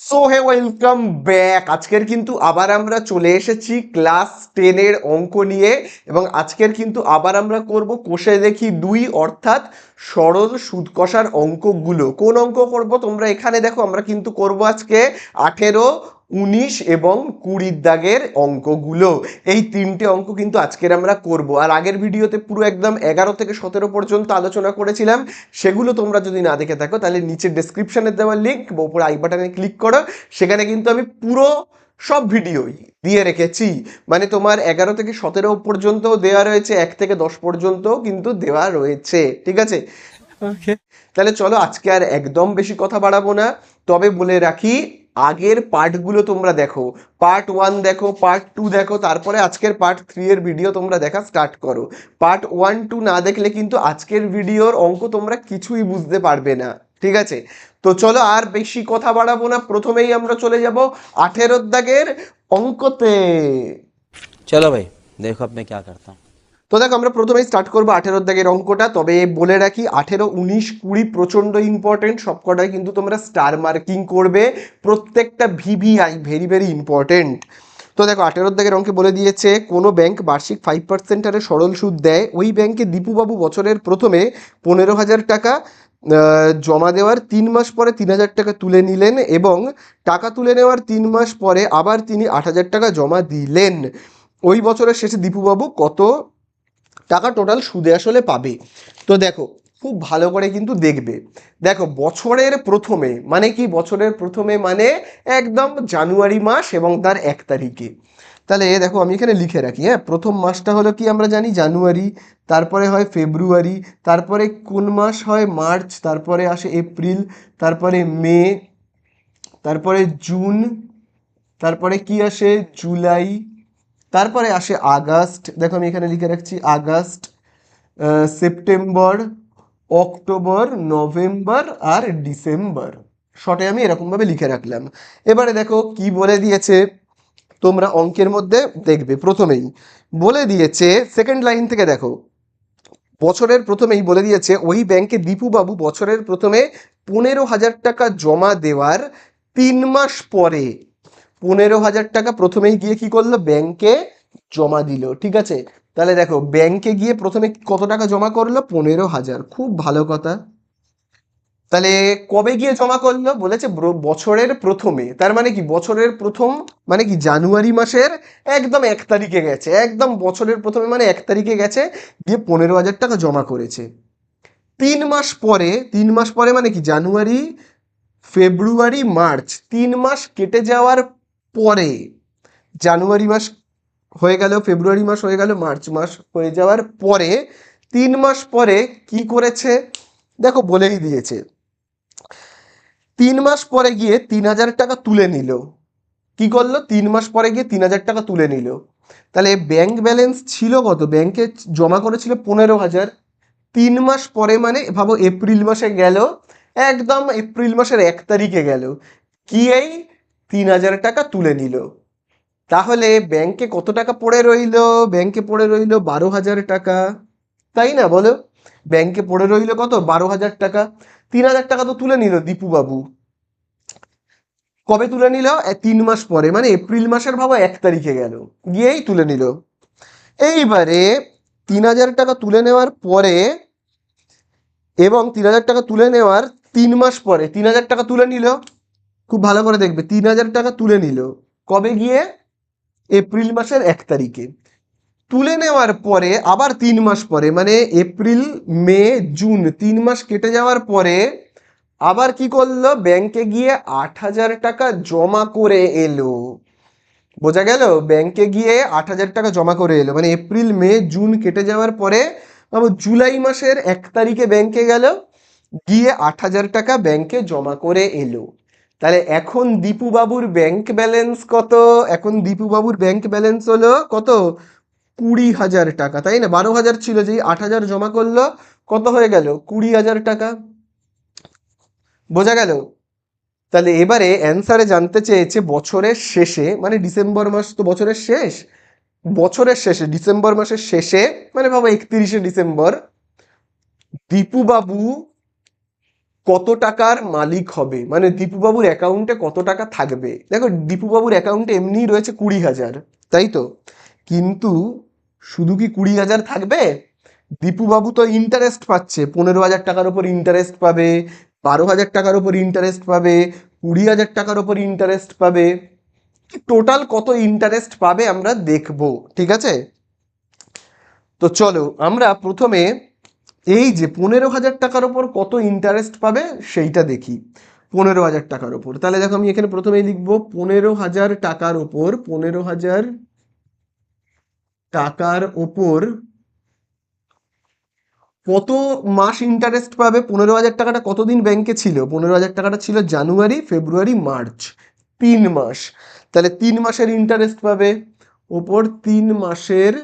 So hey welcome back. আজকের কিন্তু আবার আমরা চলে এসেছি ক্লাস 10-এর অঙ্ক নিয়ে এবং আজকের কিন্তু আবার আমরা করব কোষে দেখি 2 অর্থাৎ সরল সুদ কষার অঙ্কগুলো। কোন অঙ্ক করব তোমরা এখানে দেখো, আমরা কিন্তু করব আজকে 18, 19 এবং 20 দাগের অঙ্কগুলো। এই তিনটে অঙ্ক কিন্তু আজকের আমরা করব। আর আগের ভিডিওতে পুরো একদম 11 থেকে 17 পর্যন্ত আলোচনা করেছিলাম, সেগুলো তোমরা যদি না দেখে থাকো তাহলে নিচে ডেসক্রিপশনে দেওয়া লিঙ্ক বা উপর আই বাটনে ক্লিক করো, সেখানে কিন্তু আমি পুরো সব ভিডিওই দিয়ে রেখেছি। মানে তোমার 11 থেকে 17 পর্যন্ত দেওয়া রয়েছে, 1 থেকে 10 পর্যন্ত কিন্তু দেওয়া রয়েছে, ঠিক আছে? ওকে। তাহলে চলো আজকে আর একদম বেশি কথা বাড়াবো না, তবে বলে রাখি আগের পার্টগুলো তোমরা দেখো, পার্ট 1 দেখো, পার্ট 2 দেখো, তারপরে আজকের পার্ট 3 এর ভিডিও তোমরা দেখা স্টার্ট করো। পার্ট 1, 2 না দেখলে কিন্তু আজকের ভিডিওর অঙ্ক তোমরা কিছুই বুঝতে পারবে না, ঠিক আছে? তো চলো আর বেশি কথা বাড়াবো না, প্রথমেই আমরা চলে যাব 18 দাগের অঙ্কতে। चलो भाई, देखो अब मैं क्या करता हूँ। তো দেখো আমরা প্রথমেই স্টার্ট করবো 18 দাগের অঙ্কটা। তবে বলে রাখি 18, 19, 20 প্রচন্ড ইম্পর্টেন্ট, সবকটাই কিন্তু তোমরা স্টার মার্কিং করবে, প্রত্যেকটা ভিভিআই ভেরি ভেরি ইম্পর্টেন্ট। তো দেখো 18 দাগের অঙ্কে বলে দিয়েছে কোনো ব্যাংক বার্ষিক 5% হারে সরল সুদ দেয়, ওই ব্যাংকে দীপুবাবু বছরের প্রথমে 15,000 টাকা জমা দেওয়ার 3 মাস পরে 3,000 টাকা তুলে নিলেন এবং টাকা তুলে নেওয়ার 3 মাস পরে আবার তিনি 8,000 টাকা জমা দিলেন। ওই বছরের শেষে দীপুবাবু কত টাকা টোটাল সুদে আসলে পাবে? তো দেখো খুব ভালো করে কিন্তু দেখবে। দেখো বছরের প্রথমে মানে কি? বছরের প্রথমে মানে একদম জানুয়ারি মাস এবং তার 1 তারিখে। তাহলে দেখো আমি এখানে লিখে রাখি, হ্যাঁ, প্রথম মাসটা হলো কি আমরা জানি জানুয়ারি, তারপরে হয় ফেব্রুয়ারি, তারপরে কোন মাস হয় মার্চ, তারপরে আসে এপ্রিল, তারপরে মে, তারপরে জুন, তারপরে কি আসে জুলাই, তারপরে আসে আগস্ট। দেখো আমি এখানে লিখে রাখছি আগস্ট, সেপ্টেম্বর, অক্টোবর, নভেম্বর আর ডিসেম্বর। শর্টে আমি এরকমভাবে লিখে রাখলাম। এবারে দেখো কি বলে দিয়েছে, তোমরা অঙ্কের মধ্যে দেখবে প্রথমেই বলে দিয়েছে সেকেন্ড লাইন থেকে দেখো, বছরের প্রথমেই বলে দিয়েছে ওই ব্যাংকে দীপুবাবু বছরের প্রথমে 15,000 টাকা জমা দেওয়ার 3 মাস পরে 15,000 টাকা প্রথমেই গিয়ে কি করলো, ব্যাংকে জমা দিল, ঠিক আছে? তাহলে দেখো ব্যাংকে গিয়ে প্রথমে কত টাকা জমা করলো, 15,000, খুব ভালো কথা। তাহলে কবে গিয়ে জমা করলো বলেছে, বছরের প্রথমে, তার মানে কি বছরের প্রথম মানে কি জানুয়ারি মাসের একদম 1 তারিখে গেছে, একদম বছরের প্রথমে মানে 1 তারিখে গেছে, গিয়ে 15,000 টাকা জমা করেছে। 3 মাস পরে, 3 মাস পরে মানে কি জানুয়ারি, ফেব্রুয়ারি, মার্চ, 3 মাস কেটে যাওয়ার পরে, জানুয়ারি মাস হয়ে গেল, ফেব্রুয়ারি মাস হয়ে গেল, মার্চ মাস হয়ে যাওয়ার পরে 3 মাস পরে কি করেছে দেখো বলেই দিয়েছে, 3 মাস পরে গিয়ে 3,000 টাকা তুলে নিল। কি করলো, 3 মাস পরে গিয়ে 3,000 টাকা তুলে নিল। তাহলে ব্যাংক ব্যালেন্স ছিল কত, ব্যাংকে জমা করেছিল 15,000। 3 মাস পরে মানে ভাবো এপ্রিল মাসে গেল, একদম এপ্রিল মাসের 1 তারিখে গেল, কি এই 3,000 টাকা তুলে নিল। তাহলে ব্যাংকে কত টাকা পড়ে রইলো, ব্যাংকে পড়ে রইলো 12,000 টাকা, তাই না বলো? ব্যাংকে পড়ে রইলো কত, 12,000 টাকা। 3,000 টাকা তো তুলে নিল দীপুবাবু, কবে তুলে নিল, 3 মাস পরে মানে এপ্রিল মাসের ভাবো 1 তারিখে গেল, গিয়েই তুলে নিল। এইবারে 3,000 টাকা তুলে নেওয়ার পরে এবং 3,000 টাকা তুলে নেওয়ার 3 মাস পরে 3,000 টাকা তুলে নিল, খুব ভালো করে দেখবে, 3,000 টাকা তুলে নিল কবে গিয়ে, এপ্রিল মাসের 1 তারিখে। তুলে নেওয়ার পরে আবার 3 মাস পরে মানে এপ্রিল, মে, জুন, 3 মাস কেটে যাওয়ার পরে আবার কি করলো, ব্যাংকে গিয়ে 8,000 টাকা জমা করে এলো। বোঝা গেল? ব্যাংকে গিয়ে 8,000 টাকা জমা করে এলো, মানে এপ্রিল, মে, জুন কেটে যাওয়ার পরে আবার জুলাই মাসের 1 তারিখে ব্যাংকে গেল, গিয়ে 8,000 টাকা ব্যাংকে জমা করে এলো। তাহলে এখন দীপু বাবুর ব্যাংক ব্যালেন্স কত, এখন দীপু বাবুর ব্যাংক ব্যালেন্স হলো কত, 20,000 টাকা, তাই না? 12,000 ছিল, যেই 8,000 জমা করলো কত হয়ে গেল, 20,000 টাকা। বোঝা গেল? তাহলে এবারে অ্যান্সারে জানতে চেয়েছে বছরের শেষে মানে ডিসেম্বর মাস তো বছরের শেষ, বছরের শেষে ডিসেম্বর মাসের শেষে মানে ভাবো 31শে ডিসেম্বর দীপু বাবু কত টাকার মালিক হবে, মানে দীপুবাবুর অ্যাকাউন্টে কত টাকা থাকবে। দেখো দীপুবাবুর অ্যাকাউন্টে এমনিই রয়েছে 20,000, তাই তো, কিন্তু শুধু কি 20,000 থাকবে? দীপুবাবু তো ইন্টারেস্ট পাচ্ছে, 15,000 টাকার ওপর ইন্টারেস্ট পাবে, 12,000 টাকার ওপর ইন্টারেস্ট পাবে, 20,000 টাকার ওপর ইন্টারেস্ট পাবে। টোটাল কত ইন্টারেস্ট পাবে আমরা দেখব, ঠিক আছে? তো চলো আমরা প্রথমে এই যে 15,000 টাকার ওপর কত ইন্টারেস্ট পাবে সেইটা দেখি। 15,000 টাকার ওপর, তাহলে দেখো আমি এখানে প্রথমেই লিখবো 15,000 টাকার ওপর, 15,000 টাকার ওপর কত মাস ইন্টারেস্ট পাবে। 15,000 টাকাটা কতদিন ব্যাংকে ছিল? 15,000 টাকাটা ছিল জানুয়ারি, ফেব্রুয়ারি, মার্চ, 3 মাস। তাহলে 3 মাসের ইন্টারেস্ট পাবে। ওপর 3 মাসের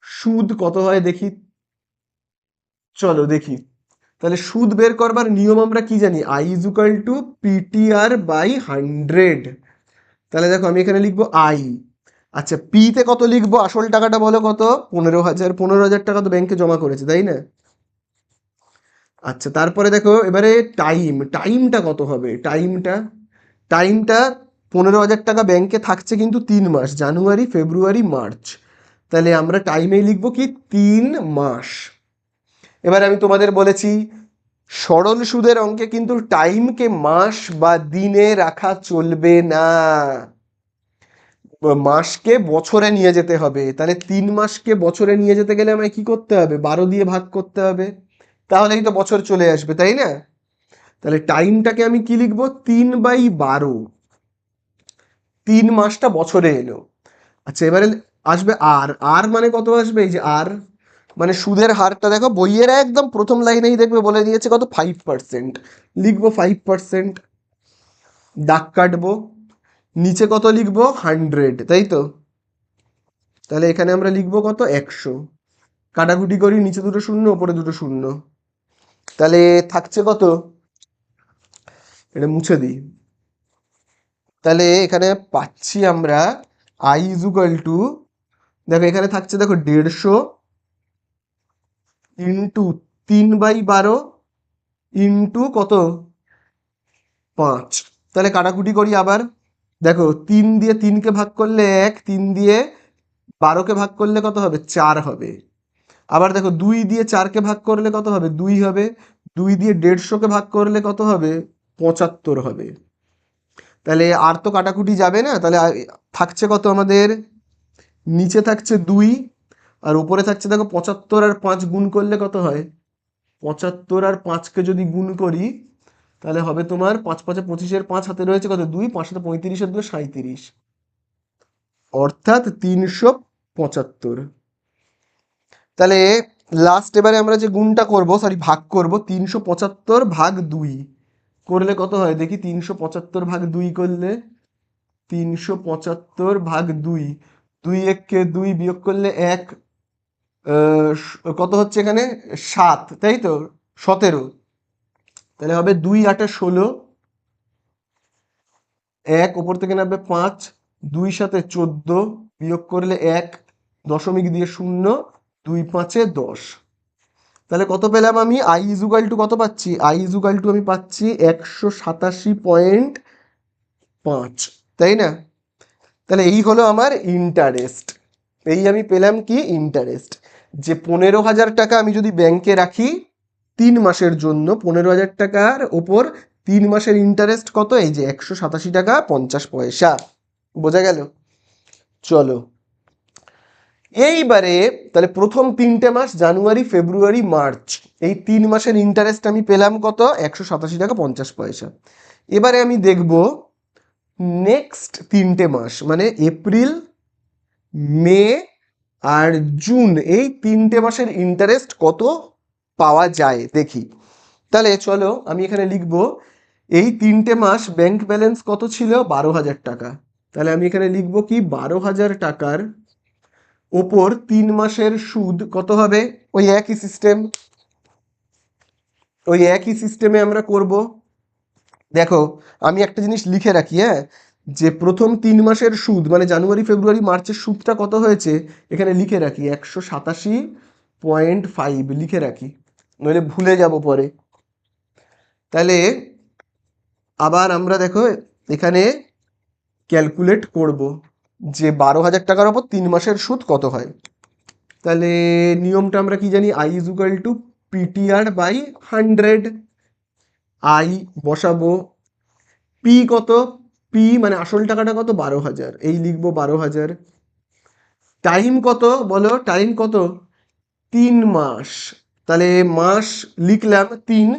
সুদ কত হয় দেখি, চলো দেখি। তাহলে সুদ বের করবার নিয়ম আমরা কি জানি? I is equal to PTR by 100। তাহলে দেখো আমি এখানে লিখবো আই। আচ্ছা, পিতে কত লিখবো? আসল টাকাটা বলো কত? 15,000। 15,000 টাকা তো ব্যাংকে জমা করেছে, তাই না? আচ্ছা, তারপরে দেখো এবারে টাইমটা কত হবে? টাইমটা 15,000 টাকা ব্যাংকে থাকছে কিন্তু 3 মাস, জানুয়ারি, ফেব্রুয়ারি, মার্চ। তাহলে আমরা টাইমে লিখবো কি? 3 মাস। এবার আমি তোমাদের বলেছি সরল সুদের অঙ্কে কিন্তু টাইমকে মাস বা দিনে রাখা চলবে না, মাসকে বছরে নিয়ে যেতে হবে। তাহলে 3 মাসকে বছরে নিয়ে যেতে গেলে আমায় কি করতে হবে? 12 দিয়ে ভাগ করতে হবে, তাহলেই তো বছর চলে আসবে, তাই না? তাহলে টাইমটাকে আমি কি লিখবো? 3/12। 3 মাসটা বছরে এলো। আচ্ছা, এবারে আসবে আর। আর মানে কত আসবে? এই যে আর মানে সুদের হারটা দেখো বইয়ের একদম প্রথম লাইনেই দেখবে বলে দিয়েছে কত, 5%। লিখবো 5%, দাগ কাটবো। নিচে কত লিখবো? 100, তাই তো। তাহলে এখানে আমরা লিখবো কত? 100। কাটাকুটি করি, নিচে দুটো শূন্য, ওপরে দুটো শূন্য। তাহলে থাকছে কত? এটা মুছে দিই। তাহলে এখানে পাচ্ছি আমরা আই ইজ ইকুয়াল টু, দেখো এখানে থাকছে দেখো 150 ইন্টু 3/12 ইন্টু কত? 5। তাহলে কাটাকুটি করি আবার। দেখো 3 দিয়ে 3কে ভাগ করলে 1, 3 দিয়ে 12কে ভাগ করলে কত হবে? 4 হবে। আবার দেখো 2 দিয়ে 4কে ভাগ করলে কত হবে? 2 হবে। 2 দিয়ে 150কে ভাগ করলে কত হবে? 75 হবে। তাহলে আর তো কাটাকুটি যাবে না, তাহলে থাকছে কত আমাদের? নিচে থাকছে 2, আর উপরে থাকছে দেখো 75 আর 5 গুণ করলে কত হয়? 75 আর 5কে যদি গুণ করি তাহলে হবে তোমার 5 5 25, 5 হাতে রয়েছে কত? 2, 5 সাথে 35, 37, অর্থাৎ 375। তাহলে লাস্ট এবারে আমরা যে গুণটা করব, সরি ভাগ করব, 375 ভাগ 2 করলে কত হয় দেখি? 375 ভাগ 2 করলে 375 ভাগ 2, 2 এককে 2 বিয়োগ করলে 1, কত হচ্ছে এখানে? 7, তাই তো, 17। তাহলে হবে 2 8 16, 1 ওপর থেকে নামবে 5, 2 সাথে 14, বিয়োগ করলে 1, দশমিক দিয়ে 0, 2 5 10। তাহলে কত পেলাম আমি? আই ইজুকাল টু কত পাচ্ছি? আই ইজুকাল টু আমি পাচ্ছি 187.5, তাই না? তাহলে এই হলো আমার ইন্টারেস্ট। এই আমি পেলাম কি? ইন্টারেস্ট। যে 15,000 টাকা আমি যদি ব্যাংকে রাখি 3 মাসের জন্য, 15,000 টাকার ওপর 3 মাসের ইন্টারেস্ট কত? এই যে 187.50 টাকা। বোঝা গেল? চলো এইবারে তাহলে প্রথম 3টে মাস জানুয়ারি, ফেব্রুয়ারি, মার্চ, এই 3 মাসের ইন্টারেস্ট আমি পেলাম কত? 187.50 টাকা। এবারে আমি দেখব নেক্সট 3টে মাস, মানে এপ্রিল, মে আর জুন, এই 3টে মাসের ইন্টারেস্ট কত পাওয়া যায় দেখি। তাহলে চলো আমি এখানে লিখব এই 3টে মাস ব্যাংক ব্যালেন্স কত ছিল? 12,000 টাকা। তাহলে আমি এখানে লিখব কি? 12,000 টাকার ওপর 3 মাসের সুদ কত হবে? ওই একই সিস্টেমে আমরা করব। দেখো আমি একটা জিনিস লিখে রাখি, হ্যাঁ, যে প্রথম 3 মাসের সুদ মানে জানুয়ারি, ফেব্রুয়ারি, মার্চের সুদটা কত হয়েছে এখানে লিখে রাখি, 187.5 লিখে রাখি। নইলে ভুলে যাব পরে। তাহলে আবার আমরা দেখো এখানে ক্যালকুলেট করব যে 12,000 টাকার ওপর 3 মাসের সুদ কত হয়। তাহলে নিয়মটা আমরা কি জানি, I is equal to PTR by 100। I বসাবো, পি কত, পি মানে আসল টাকাটা কত 12,000, এই লিখবো 12,000। টাইম কত বলো, টাইম কত 3 মাস, তাহলে মাস লিখলাম 3।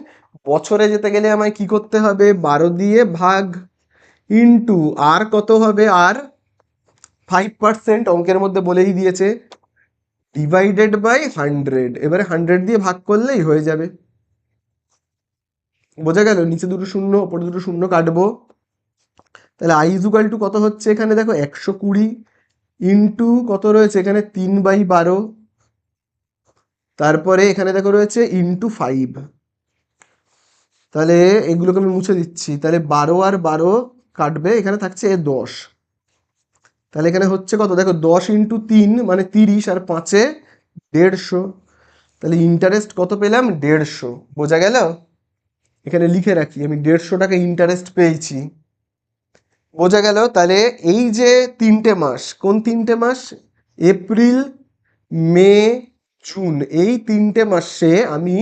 বছরে যেতে গেলে আমায় কি করতে হবে, 12 দিয়ে ভাগ, ইন্টু আর কত হবে, আর 5% অঙ্কের মধ্যে বলেই দিয়েছে, ডিভাইডেড বাই 100। এবারে 100 দিয়ে ভাগ করলেই হয়ে যাবে। বোঝা গেল, নিচে দুটো শূন্য ওপরে দুটো শূন্য কাটবো। তাহলে আই ইজুকাল টু কত হচ্ছে এখানে দেখো 120, ইন্টু কত রয়েছে এখানে 3/12, তারপরে এখানে দেখো রয়েছে ইন্টু 5। তাহলে এগুলোকে আমি মুছে দিচ্ছি, তাহলে 12 আর 12 কাটবে, এখানে থাকছে 10। তাহলে এখানে হচ্ছে কত দেখো 10 ইন্টু 3 মানে 30, আর 5-এ 150। তাহলে ইন্টারেস্ট কত পেলাম 150। বোঝা গেল, এখানে লিখে রাখি আমি 150 টাকা ইন্টারেস্ট পেয়েছি। বোঝা গেল, তাহলে এই যে 3টে মাস, কোন 3টে মাস, এপ্রিল, মে, জুন, এই 3টে মাসে আমি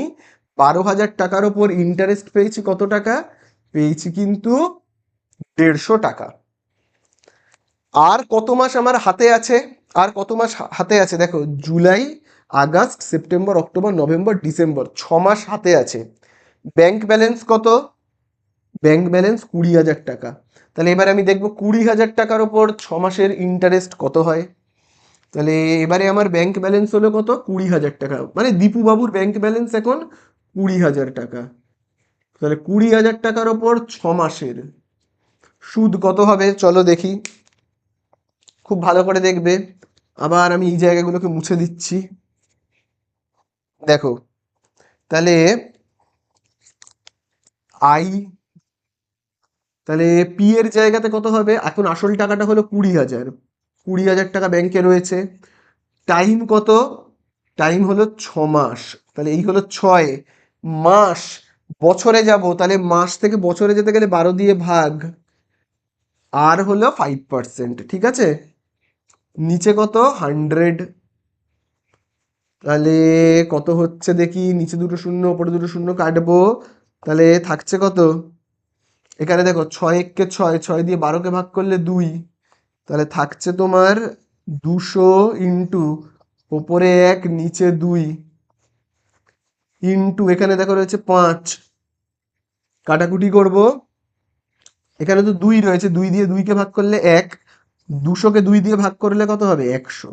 12,000 টাকার ওপর ইন্টারেস্ট পেয়েছি। কত টাকা পেয়েছি কিন্তু 150 টাকা। আর কত মাস আমার হাতে আছে, আর কত মাস হাতে আছে দেখো, July, August, September, October, November, December, 6 মাস হাতে আছে। ব্যাংক ব্যালেন্স কত, ব্যাংক ব্যালেন্স 20,000 টাকা। তাহলে এবার আমি দেখবো 20,000 টাকার ওপর 6 মাসের ইন্টারেস্ট কত হয়। তাহলে এবারে আমার ব্যাংক ব্যালেন্স হলো কত 20,000 টাকা, মানে দীপু বাবুর ব্যাংক ব্যালেন্স এখন 20,000 টাকা। তাহলে 20,000 টাকার ওপর 6 মাসের সুদ কত হবে চলো দেখি, খুব ভালো করে দেখবে। আবার আমি এই জায়গাগুলোকে মুছে দিচ্ছি। দেখো তাহলে আই, তাহলে পি এর জায়গাতে কত হবে, এখন আসল টাকাটা হলো 20,000, 20,000 টাকা ব্যাংকে রয়েছে। টাইম কত, টাইম হলো 6 মাস, তাহলে এই হলো 6 মাস। বছরে যাব, তাহলে মাস থেকে বছরে যেতে গেলে 12 দিয়ে ভাগ, আর হলো 5%, ঠিক আছে। নিচে কত 100, তাহলে কত হচ্ছে দেখি, নিচে দুটো শূন্য ওপরে দুটো শূন্য কাটবো, তাহলে থাকছে কত, এখানে দেখো 6 একে 6, 6 দিয়ে 12কে ভাগ করলে 2, তাহলে থাকছে তোমার 200, ইন্টু ওপরে 1 নিচে 2, ইন্টু এখানে দেখো রয়েছে 5, কাটাকুটি করব, এখানে তো 2 রয়েছে, 2 দিয়ে 2কে ভাগ করলে 1, 200কে 2 দিয়ে ভাগ করলে কত হবে 100।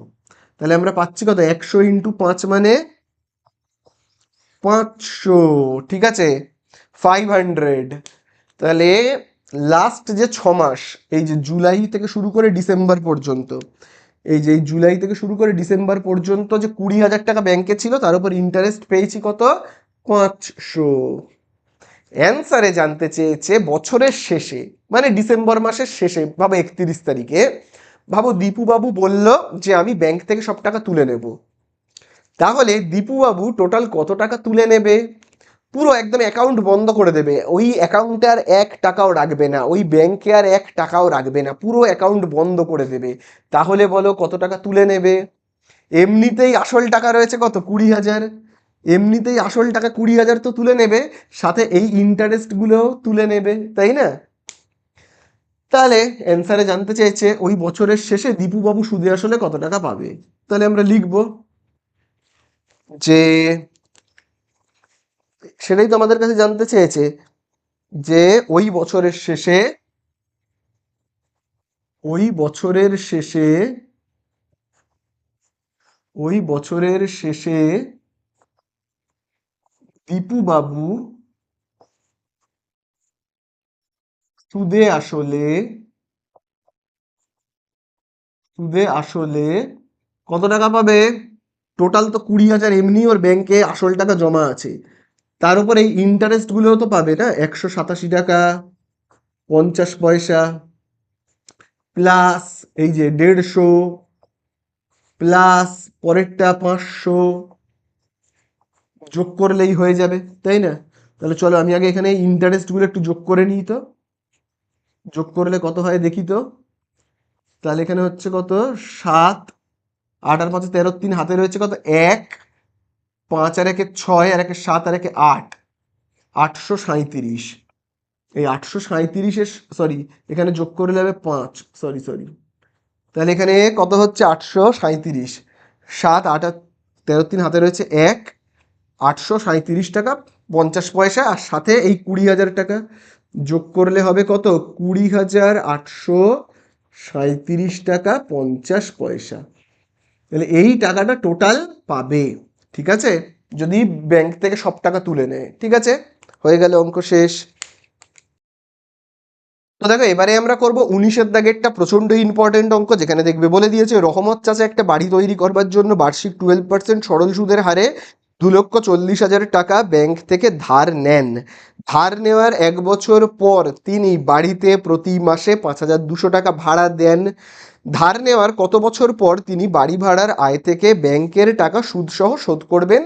তাহলে আমরা পাচ্ছি কত 100 ইন্টু 5 মানে 500, ঠিক আছে 500। তাহলে লাস্ট যে 6 মাস, এই যে জুলাই থেকে শুরু করে ডিসেম্বর পর্যন্ত, এই যে এই জুলাই থেকে শুরু করে ডিসেম্বর পর্যন্ত যে 20,000 টাকা ব্যাংকে ছিল, তার উপর ইন্টারেস্ট পেয়েছি কত 500। অ্যান্সারে জানতে চেয়েছে বছরের শেষে, মানে ডিসেম্বর মাসের শেষে, ভাবো 31 তারিখে, ভাবো দীপু বাবু বলল যে আমি ব্যাংক থেকে সব টাকা তুলে নেব। তাহলে দীপু বাবু টোটাল কত টাকা তুলে নেবে, পুরো একদম অ্যাকাউন্ট বন্ধ করে দেবে, ওই অ্যাকাউন্টে আর 1 টাকাও রাখবে না, ওই ব্যাংকে আর 1 টাকাও রাখবে না, পুরো অ্যাকাউন্ট বন্ধ করে দেবে। তাহলে বলো কত টাকা তুলে নেবে। এমনিতেই আসল টাকা রয়েছে কত 20,000, এমনিতেই আসল টাকা 20,000 তো তুলে নেবে, সাথে এই ইন্টারেস্টগুলোও তুলে নেবে, তাই না। তাহলে অ্যান্সারে জানতে চেয়েছে ওই বছরের শেষে দীপু বাবু সুদে আসলে কত টাকা পাবে। তাহলে আমরা লিখবো যে, সেটাই তো আমাদের কাছে জানতে চেয়েছে, যে ওই বছরের শেষে, ওই বছরের শেষে, ওই বছরের শেষে দীপু বাবু সুদে আসলে, সুদে আসলে কত টাকা পাবে। টোটাল তো 20,000 এমনি ওর ব্যাংকে আসল টাকা জমা আছে, তার উপর এই ইন্টারেস্ট গুলোও তো পাবে না, 187 টাকা 50 পয়সা, প্লাস এই যে 150, প্লাস পরেরটা 500, যোগ করলেই হয়ে যাবে, তাই না? তাহলে চলো আমি আগে এখানে ইন্টারেস্টগুলো একটু যোগ করে নিই। তো যোগ করলে কত হয় দেখি তো। তাহলে এখানে হচ্ছে কত, 7, 8 আর 5 13, 3 হাতে রয়েছে কত, 1, 5 আর 1 6, আর 1 7, আর 1 8, 837। এই 837-এর, সরি, এখানে যোগ করলে হবে 5, সরি সরি। তাহলে এখানে কত হচ্ছে, 837, 7, 8 আর 13, 3 হাতে রয়েছে 1, 837 টাকা 50 পয়সা, আর সাথে এই 20,000 টাকা যোগ করলে হবে কত, 20,837 টাকা 50 পয়সা। তাহলে এই টাকাটা টোটাল পাবে, ঠিক আছে, যদি ব্যাংক থেকে সব টাকা তুলে নেয়। ঠিক আছে, হয়ে গেল, অঙ্ক শেষ। তো দেখো এবারে আমরা করব 19-এর দাগেরটা, প্রচন্ড ইম্পর্টেন্ট অঙ্ক, যেখানে দেখবে বলে দিয়েছে রহমত চাচা একটা বাড়ি তৈরি করবার জন্য বার্ষিক 12% সরল সুদের হারে 2,40,000 টাকা ব্যাংক থেকে ধার নেন। ধার নেওয়ার 1 বছর পর তিনি বাড়িতে প্রতি মাসে 5,200 টাকা ভাড়া দেন। ধার নেওয়ার কত বছর পর তিনি বাড়ি ভাড়ার আয় থেকে ব্যাংকের টাকা সুদসহ শোধ করবেন,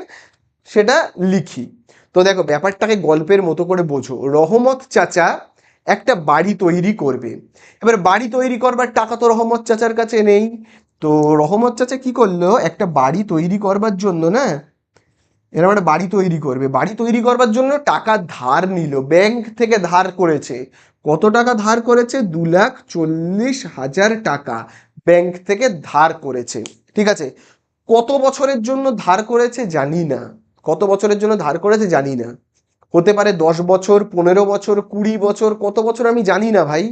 সেটা লিখি। তো দেখো ব্যাপারটাকে গল্পের মতো করে বোঝো। রহমত চাচা একটা বাড়ি তৈরি করবে। এবার বাড়ি তৈরি করবার টাকা তো রহমত চাচার কাছে নেই। তো রহমত চাচা কি করলো, একটা বাড়ি তৈরি করবার জন্য না, এরকম একটা বাড়ি তৈরি করবে, বাড়ি তৈরি করবার জন্য টাকা ধার নিল, ব্যাংক থেকে ধার করেছে। কত টাকা ধার করেছে, 2,40,000 টাকা ব্যাংক থেকে ধার করেছে। ঠিক আছে, কত বছরের জন্য ধার করেছে জানি না, কত বছরের জন্য ধার করেছে জানি না, হতে পারে 10 বছর, 15 বছর, 20 বছর, কত বছর আমি জানি না ভাই।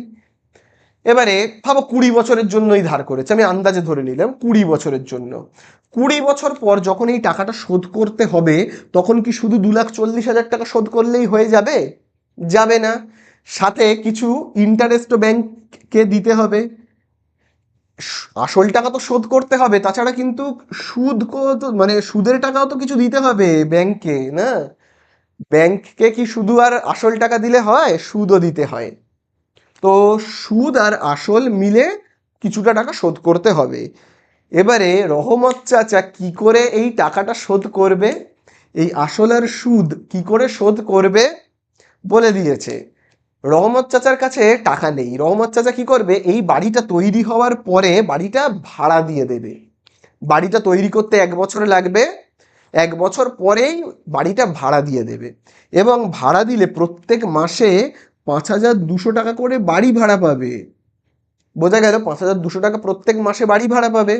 এবারে ভাবো 20 বছরের জন্যই ধার করেছে, আমি আন্দাজে ধরে নিলাম 20 বছরের জন্য। 20 বছর পর যখন এই টাকাটা শোধ করতে হবে, তখন কি শুধু 2,40,000 টাকা শোধ করলেই হয়ে যাবে? যাবে না, সাথে কিছু ইন্টারেস্টও ব্যাংককে দিতে হবে। আসল টাকা তো শোধ করতে হবে, তাছাড়া কিন্তু মানে সুদের টাকাও তো কিছু দিতে হবে ব্যাংককে, না? ব্যাংককে কি শুধু আর আসল টাকা দিলে হয়, সুদও দিতে হয়। তো সুদ আর আসল মিলে কিছুটা টাকা শোধ করতে হবে। এবারে রহমত চাচা কি করে এই টাকাটা শোধ করবে, এই আসল আর সুদ কি করে শোধ করবে বলে দিয়েছে। রহমত চাচার কাছে টাকা নেই, রহমত চাচা কি করবে, এই বাড়িটা তৈরি হওয়ার পরে বাড়িটা ভাড়া দিয়ে দেবে। বাড়িটা তৈরি করতে 1 বছর লাগবে, 1 বছর পরেই বাড়িটা ভাড়া দিয়ে দেবে। এবং ভাড়া দিলে প্রত্যেক মাসে 5,200 টাকা করে বাড়ি ভাড়া পাবে। বোঝা গেল, 5,200 টাকা প্রত্যেক মাসে বাড়ি ভাড়া পাবে।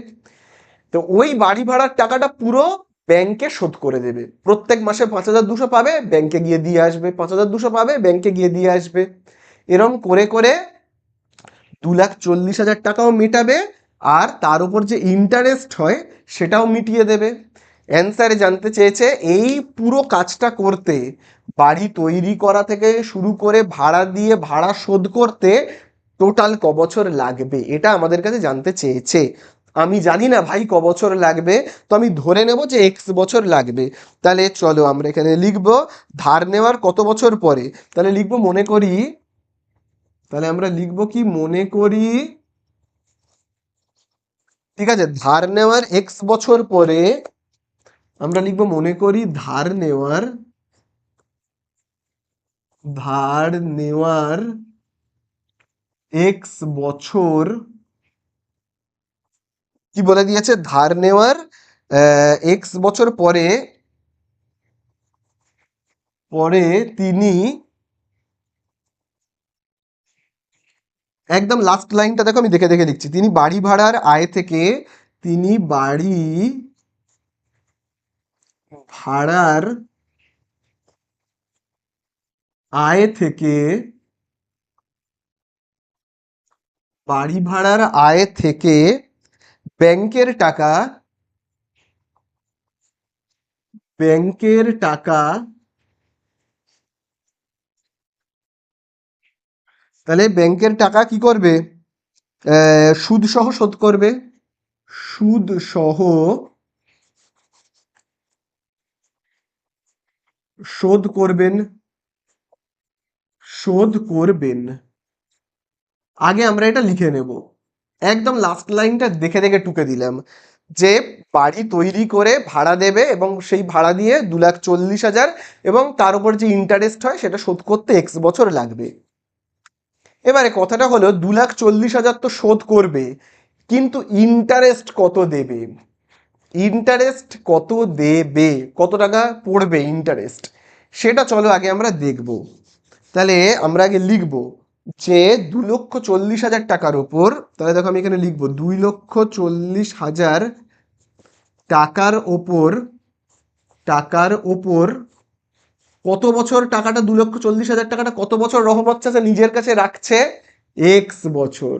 তো ওই বাড়ি ভাড়ার টাকাটা পুরো ব্যাংকে শোধ করে দেবে। প্রত্যেক মাসে 5,200 পাবে, ব্যাংকে গিয়ে দিয়ে আসবে, 5,200 পাবে, ব্যাংকে গিয়ে দিয়ে আসবে। এরম করে করে 2,40,000 টাকাও মেটাবে, আর তার উপর যে ইন্টারেস্ট হয় সেটাও মিটিয়ে দেবে। অ্যান্সারে জানতে চেয়েছে এই পুরো কাজটা করতে, বাড়ি তৈরি করা থেকে শুরু করে ভাড়া দিয়ে ভাড়া শোধ করতে টোটাল ক বছর লাগবে, এটা আমাদের কাছে জানতে চেয়েছে। আমি জানি না ভাই ক বছর লাগবে, তো আমি ধরে নেব যে X বছর লাগবে। তাহলে চলো আমরা এখানে লিখবো ধার নেওয়ার কত বছর পরে। তাহলে লিখবো মনে করি, তাহলে আমরা লিখবো কি, মনে করি, ঠিক আছে, ধার নেওয়ার X বছর পরে আমরা লিখবো মনে করি ধার নেওয়ার X বছর, কি বলে দিয়েছে, ধার নেওয়ার X বছর পরে পরে তিনি, একদম লাস্ট লাইনটা দেখো, আমি দেখে দেখে লিখছি, তিনি বাড়ি ভাড়ার আয় থেকে, তিনি বাড়ি ভাড়ার আয় থেকে বাড়ি ভাড়ার আয় থেকে ব্যাংকের টাকা ব্যাংকের টাকা তাহলে ব্যাংকের টাকা কি করবে, সুদ সহ শোধ করবে, সুদ সহ শোধ করবেন শোধ করবেন। আগে আমরা এটা লিখে নেব, একদম লাস্ট লাইনটা দেখে দেখে টুকে দিলাম। যে বাড়ি তৈরি করে ভাড়া দেবে এবং সেই ভাড়া দিয়ে 2,40,000 এবং তার উপর যে ইন্টারেস্ট হয় সেটা শোধ করতে এক্স বছর লাগবে। এবারে কথাটা হলো 2,40,000 তো শোধ করবে, কিন্তু ইন্টারেস্ট কত দেবে? ইন্টারেস্ট কত দেবে, কত টাকা পড়বে ইন্টারেস্ট, সেটা চলো আগে আমরা দেখব। তাহলে আমরা আগে লিখব যে 2,40,000 টাকার ওপর, তাহলে দেখো আমি এখানে লিখবো 2,40,000 টাকার ওপর, টাকার ওপর কত বছর টাকাটা, 2,40,000 টাকাটা কত বছর রহমত চাচা নিজের কাছে রাখছে? এক্স বছর।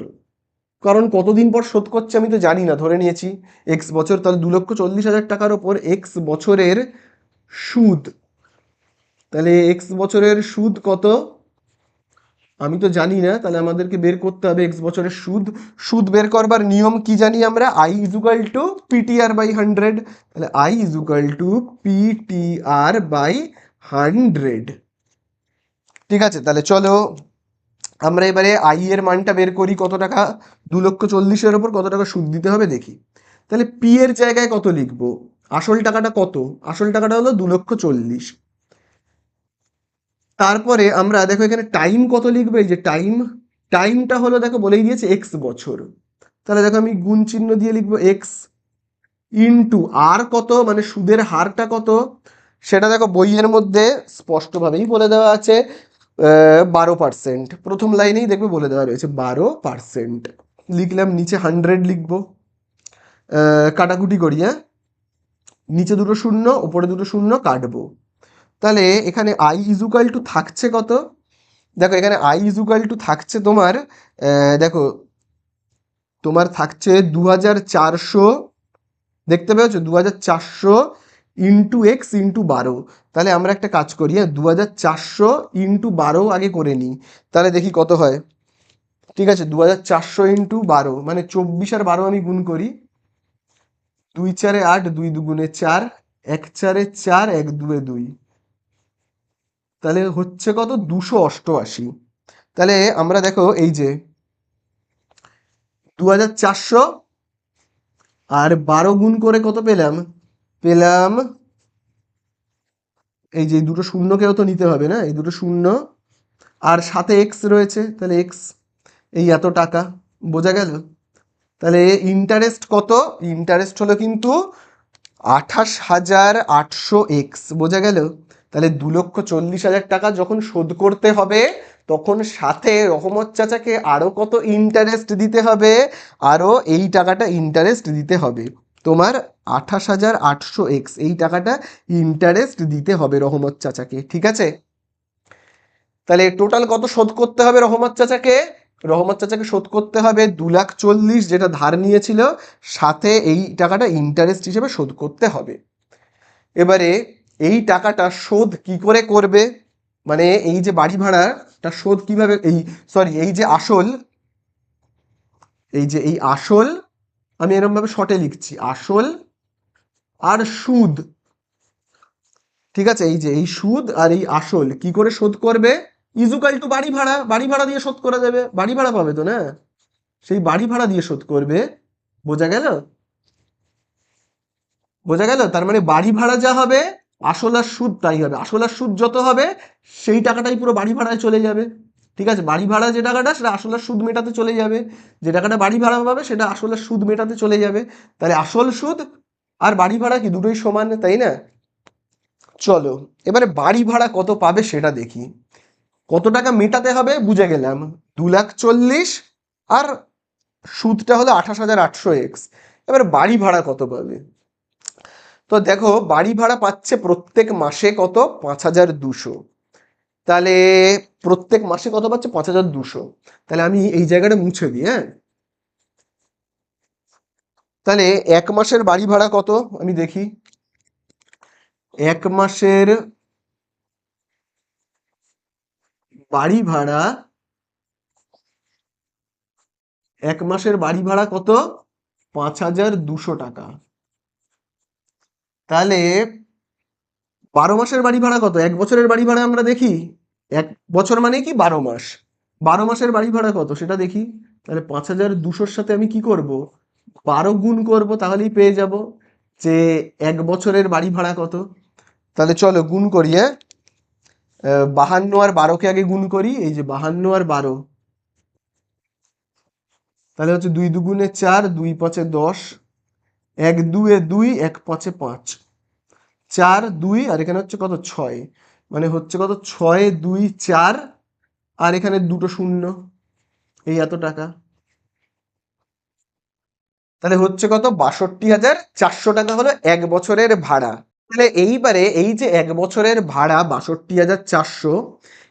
কারণ কতদিন পর শোধ করছে আমি তো জানি না, ধরে নিয়েছি এক্স বছর। তাহলে 2,40,000 টাকার ওপর এক্স বছরের সুদ, তাহলে এক্স বছরের সুদ কত আমি তো জানি না, তাহলে আমাদেরকে বের করতে হবে এক্স বছরের সুদ। সুদ বের করবার নিয়ম কি জানি আমরা, I is equal to PTR by 100। তাহলে I is equal to PTR by 100। ঠিক আছে, তাহলে চলো আমরা এবারে আই এর মানটা বের করি, কত টাকা 2,40,000-এর ওপর কত টাকা সুদ দিতে হবে দেখি। তাহলে পি এর জায়গায় কত লিখবো? আসল টাকাটা কত? আসল টাকাটা হলো 2,40,000। তারপরে আমরা দেখো এখানে টাইম কত লিখবো, এই যে টাইম, টাইমটা হলো দেখো বলেই দিয়েছে এক্স বছর। তাহলে দেখো আমি গুণ চিহ্ন দিয়ে লিখবো এক্স ইনটু আর কত, মানে সুদের হারটা কত, সেটা দেখো বইয়ের মধ্যে স্পষ্টভাবেই বলে দেওয়া আছে 12%। প্রথম লাইনেই দেখবে বলে দেওয়া রয়েছে 12%। লিখলাম, নিচে 100 লিখবো, কাটাকুটি করি, হ্যাঁ, নিচে দুটো শূন্য ওপরে দুটো শূন্য কাটবো। তাহলে এখানে আই ইজুকাল টু থাকছে কত? দেখো এখানে আই ইজুকাল টু থাকছে তোমার, দেখো তোমার থাকছে 2,400, দেখতে পেয়েছো 2,400 ইন্টু এক্স ইন্টু 12। তাহলে আমরা একটা কাজ করি, হ্যাঁ, 2,400 ইন্টু 12 আগে করে নিই, তাহলে দেখি কত হয়। ঠিক আছে, 2,400 ইন্টু 12 মানে 24 আর 12 আমি গুণ করি, 2 4 8, 2 2 4, 1 4 4, 1 2 2, তাহলে হচ্ছে কত 288। তাহলে আমরা দেখো এই যে 2,400 আর 12 গুণ করে কত পেলাম, পেলাম এই যে দুটো শূন্যকেও তো নিতে হবে না, এই দুটো শূন্য আর সাথে এক্স রয়েছে, তাহলে এক্স এই এত টাকা, বোঝা গেল। তাহলে ইন্টারেস্ট কত? ইন্টারেস্ট হলো কিন্তু 28,800 এক্স, বোঝা গেল। তাহলে 2,40,000 টাকা যখন শোধ করতে হবে তখন সাথে রহমত চাচাকে আরো কত ইন্টারেস্ট দিতে হবে, আরো এই টাকাটা ইন্টারেস্ট দিতে হবে তোমার 28,800 এক্স, এই টাকাটা ইন্টারেস্ট দিতে হবে রহমত চাচাকে। ঠিক আছে, তাহলে টোটাল কত শোধ করতে হবে রহমত চাচাকে? রহমত চাচাকে শোধ করতে হবে 2,40,000 যেটা ধার নিয়েছিল, সাথে এই টাকাটা ইন্টারেস্ট হিসেবে শোধ করতে হবে। এবারে এই টাকাটা শোধ কি করে করবে, মানে এই যে বাড়ি ভাড়াটা শোধ কিভাবে, এই সরি এই যে আসল, এই যে এই আসল, আমি এরকম ভাবে শর্টে লিখছি, আসল আর সুদ। ঠিক আছে, এই যে এই সুদ আর এই আসল কি করে শোধ করবে, ইজুকাল টু বাড়ি ভাড়া, বাড়ি ভাড়া দিয়ে শোধ করে দেবে, বাড়ি ভাড়া পাবে তো না, সেই বাড়ি ভাড়া দিয়ে শোধ করবে। বোঝা গেল? বোঝা গেল, তার মানে বাড়ি ভাড়া যা হবে আসল আর সুদ তাই হবে, আসল আর সুদ যত হবে সেই টাকাটাই পুরো বাড়ি ভাড়ায় চলে যাবে। ঠিক আছে, বাড়ি ভাড়া যে টাকাটা সেটা আসল আর সুদ মেটাতে চলে যাবে, যে টাকাটা বাড়ি ভাড়া পাবে সেটা আসল আর সুদ মেটাতে চলে যাবে। তাহলে আসল সুদ আর বাড়ি ভাড়া কি দুটোই সমান, তাই না? চলো এবারে বাড়ি ভাড়া কত পাবে সেটা দেখি। কত টাকা মেটাতে হবে বুঝে গেলাম, 2,40,000 আর সুদটা হলো 28,800 এক্স। এবার বাড়ি ভাড়া কত পাবে? তো দেখো বাড়ি ভাড়া পাচ্ছে প্রত্যেক মাসে কত, 5,200। তাহলে প্রত্যেক মাসে কত পাচ্ছে, 5,200। তাহলে আমি এই জায়গাটা মুছে দিই, হ্যাঁ। তাহলে এক মাসের বাড়ি ভাড়া কত আমি দেখি, এক মাসের বাড়ি ভাড়া, এক মাসের বাড়ি ভাড়া কত, 5,200 টাকা। তাহলে 12 মাসের বাড়ি ভাড়া কত, এক বছরের বাড়ি ভাড়া আমরা দেখি, এক বছর মানে কি 12 মাস, 12 মাসের বাড়ি ভাড়া কত সেটা দেখি। তাহলে 5,200-র সাথে আমি কি করব, 12 গুণ করব তাহলেই পেয়ে যাব যে 1 বছরের বাড়ি ভাড়া কত। তাহলে চলো গুণ করি, হ্যাঁ। 52 আর 12কে আগে গুণ করি, এই যে 52 আর 12, তাহলে হচ্ছে 2 দুগুণে 4, 2 পাঁচে 10, 1 দুয়ে 2, 1 পাঁচে 5, 4 2 আর এখানে হচ্ছে কত 6, মানে হচ্ছে কত 6 2 4, আর এখানে দুটো শূন্য, এই এত টাকা। তাহলে হচ্ছে কত 62,400 টাকা হলো 1 বছরের ভাড়া। তাহলে এইবারে এই যে 1 বছরের ভাড়া 62,400,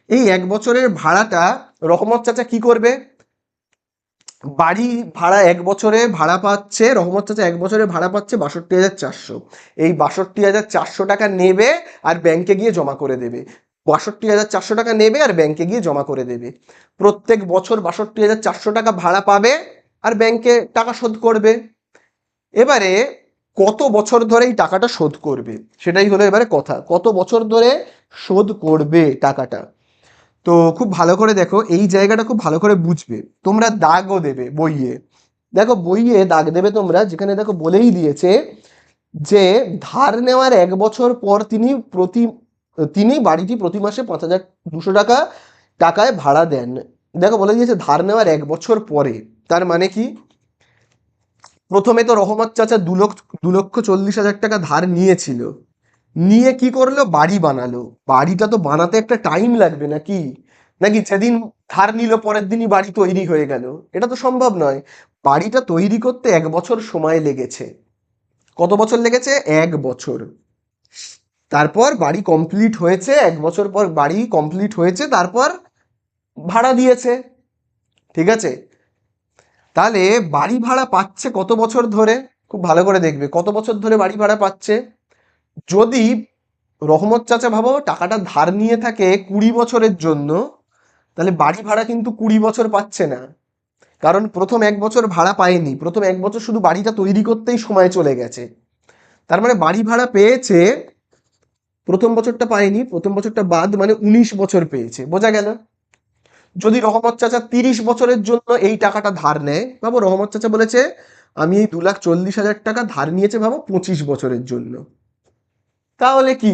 এই 1 বছরের ভাড়াটা রহমত চাচা কি করবে? বাড়ি ভাড়া 1 বছরে ভাড়া পাচ্ছে, রহমত চাচা 1 বছরে ভাড়া পাচ্ছে 62,400, এই 62,400 টাকা নেবে আর ব্যাংকে গিয়ে জমা করে দেবে। 62,400 টাকা নেবে আর ব্যাংকে গিয়ে জমা করে দেবে। প্রত্যেক বছর 62,400 টাকা ভাড়া পাবে আর ব্যাংকে টাকা শোধ করবে। এবারে কত বছর ধরে এই টাকাটা শোধ করবে, সেটাই হলো এবারে কথা, কত বছর ধরে শোধ করবে টাকাটা। তো খুব ভালো করে দেখো, এই জায়গাটা খুব ভালো করে বুঝবে। তোমরা দাগও দেবে বইয়ে, দেখো বইয়ে দাগ দেবে তোমরা, যেখানে দেখো বলেই দিয়েছে যে ধার নেওয়ার 1 বছর পর তিনি বাড়িটি প্রতি মাসে 5,200 টাকা টাকায় ভাড়া দেন। দেখো বলে দিয়েছে ধার নেওয়ার 1 বছর পরে, তার মানে কি? প্রথমে তো রহমত চাচা 2,40,000 টাকা ধার নিয়েছিল, নিয়ে কি করলো? বাড়ি বানালো। বাড়িটা তো বানাতে একটা টাইম লাগবে নাকি? নাকি যেদিন ধার নিল পরের দিনই বাড়ি তৈরি হয়ে গেল? এটা তো সম্ভব নয়। বাড়িটা তৈরি করতে 1 বছর সময় লেগেছে। কত বছর লেগেছে? 1 বছর। তারপর বাড়ি কমপ্লিট হয়েছে, 1 বছর পর বাড়ি কমপ্লিট হয়েছে, তারপর ভাড়া দিয়েছে। ঠিক আছে? তাহলে বাড়ি ভাড়া পাচ্ছে কত বছর ধরে? খুব ভালো করে দেখবে কত বছর ধরে বাড়ি ভাড়া পাচ্ছে। যদি রহমত চাচা ভাবো টাকাটা ধার নিয়ে থাকে 20 বছরের জন্য, তাহলে বাড়ি ভাড়া কিন্তু 20 বছর পাচ্ছে না। কারণ প্রথম 1 বছর ভাড়া পায়নি, প্রথম 1 বছর শুধু বাড়িটা তৈরি করতেই সময় চলে গেছে। তার মানে বাড়ি ভাড়া পেয়েছে, প্রথম বছরটা পায়নি, প্রথম বছরটা বাদ মানে 19 বছর পেয়েছে। বোঝা গেল? যদি রহমত চাচা 30 বছরের জন্য এই টাকাটা ধার নেয়, ভাবো রহমত চাচা বলেছে আমি এই 2,40,000 টাকা ধার নিয়েছে, ভাবো 25 বছরের জন্য, তাহলে কি?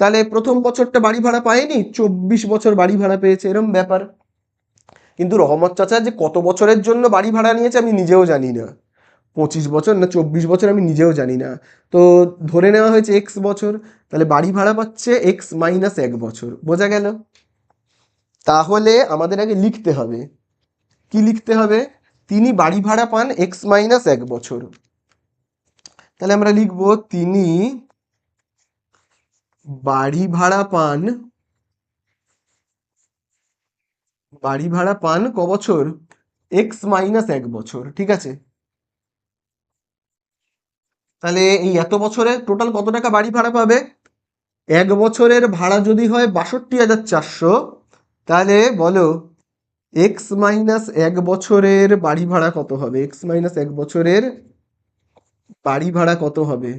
তাহলে প্রথম বছরটা বাড়ি ভাড়া পায়নি, 24 বছর বাড়ি ভাড়া পেয়েছে, এরম ব্যাপার। কিন্তু রহমত চাচা যে কত বছরের জন্য বাড়ি ভাড়া নিয়েছে আমি নিজেও জানি না, 25 বছর না 24 বছর আমি নিজেও জানি না। তো ধরে নেওয়া হয়েছে X বছর, তাহলে বাড়ি ভাড়া পাচ্ছে X-1 বছর। বোঝা গেল? তাহলে আমাদের আগে লিখতে হবে, কি লিখতে হবে? তিনি বাড়ি ভাড়া পান X-1 বছর। তাহলে আমরা লিখবো তিনি বাড়ি ভাড়া পান, বাড়ি ভাড়া পান ক বছর? X-1 বছর। ঠিক আছে? তাহলে এই এত বছরে টোটাল কত টাকা বাড়ি ভাড়া পাবে? 1 বছরের ভাড়া যদি হয় 62,400, তাহলে বলো X-1 বছরের বাড়ি ভাড়া কত হবে? X-1 বছরের বাড়ি ভাড়া কত হবে?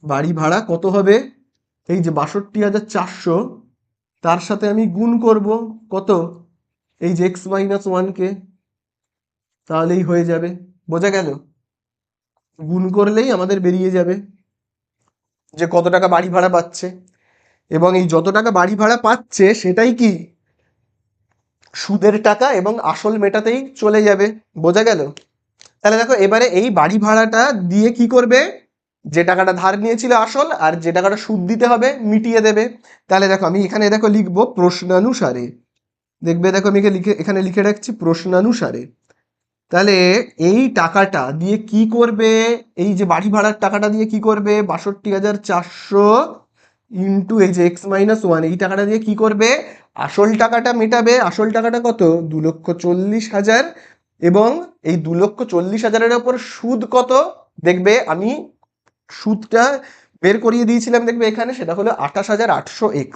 বাড়ি ভাড়া কত হবে? এই যে 62,400, তার সাথে আমি গুণ করব কত? এই যে X-1 কে, তাহলেই হয়ে যাবে। বোঝা গেল? গুণ করলেই আমাদের বেরিয়ে যাবে যে কত টাকা বাড়ি ভাড়া পাচ্ছে। এবং এই যত টাকা বাড়ি ভাড়া পাচ্ছে সেটাই কি সুদের টাকা এবং আসল মেটাতেই চলে যাবে। বোঝা গেল? তাহলে দেখো এবারে এই বাড়ি ভাড়াটা দিয়ে কি করবে? যে টাকাটা ধার নিয়েছিল আসল, আর যে টাকাটা সুদ দিতে হবে মিটিয়ে দেবে। তাহলে দেখো আমি এখানে দেখো লিখবো প্রশ্নানুসারে, দেখবে দেখো আমি এখানে লিখে রাখছি প্রশ্নানুসারে। তাহলে এই টাকাটা দিয়ে কি করবে? এই যে বাড়ি ভাড়ার টাকাটা দিয়ে কি করবে? 62,400 ইন্টু এই যে X-1, এই টাকাটা দিয়ে কি করবে? আসল টাকাটা মেটাবে। আসল টাকাটা কত? 2,40,000। এবং এই 2,40,000-এর ওপর সুদ কত? দেখবে আমি সুদটা বের করিয়ে দিয়েছিলাম, দেখবে এখানে সেটা হলো 28,800 X,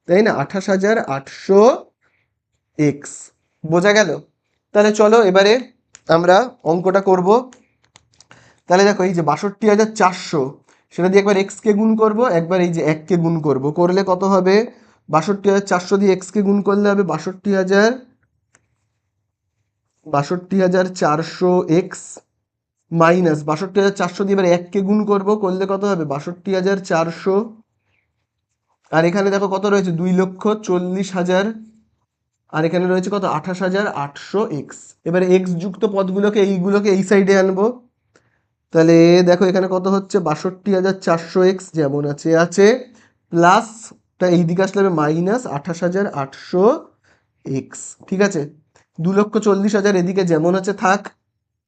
তাই না? 28,800 X। বোঝা গেল? তাহলে চলো এবারে আমরা অঙ্কটা করব। তাহলে দেখো এই যে 62,400, সেটা দিয়ে একবার এক্স কে গুণ করব, একবার এই যে 1 কে গুণ করব, করলে কত হবে? 62,400 দিয়ে এক্স কে গুণ করলে হবে 62,400 মাইনাস 62,400 দিয়ে এবার 1কে গুণ করবো, করলে কত হবে 62,400। আর এখানে দেখো কত রয়েছে 2,40,000, আর এখানে রয়েছে কত 28,800 এবারে এক্স যুক্ত পদগুলোকে এইগুলোকে এই সাইডে আনবো। তাহলে দেখো এখানে কত হচ্ছে 62,400 যেমন আছে আছে, প্লাসটা এই দিকে আসলে মাইনাস 28,800। ঠিক আছে, 2,40,000 এদিকে যেমন আছে থাক।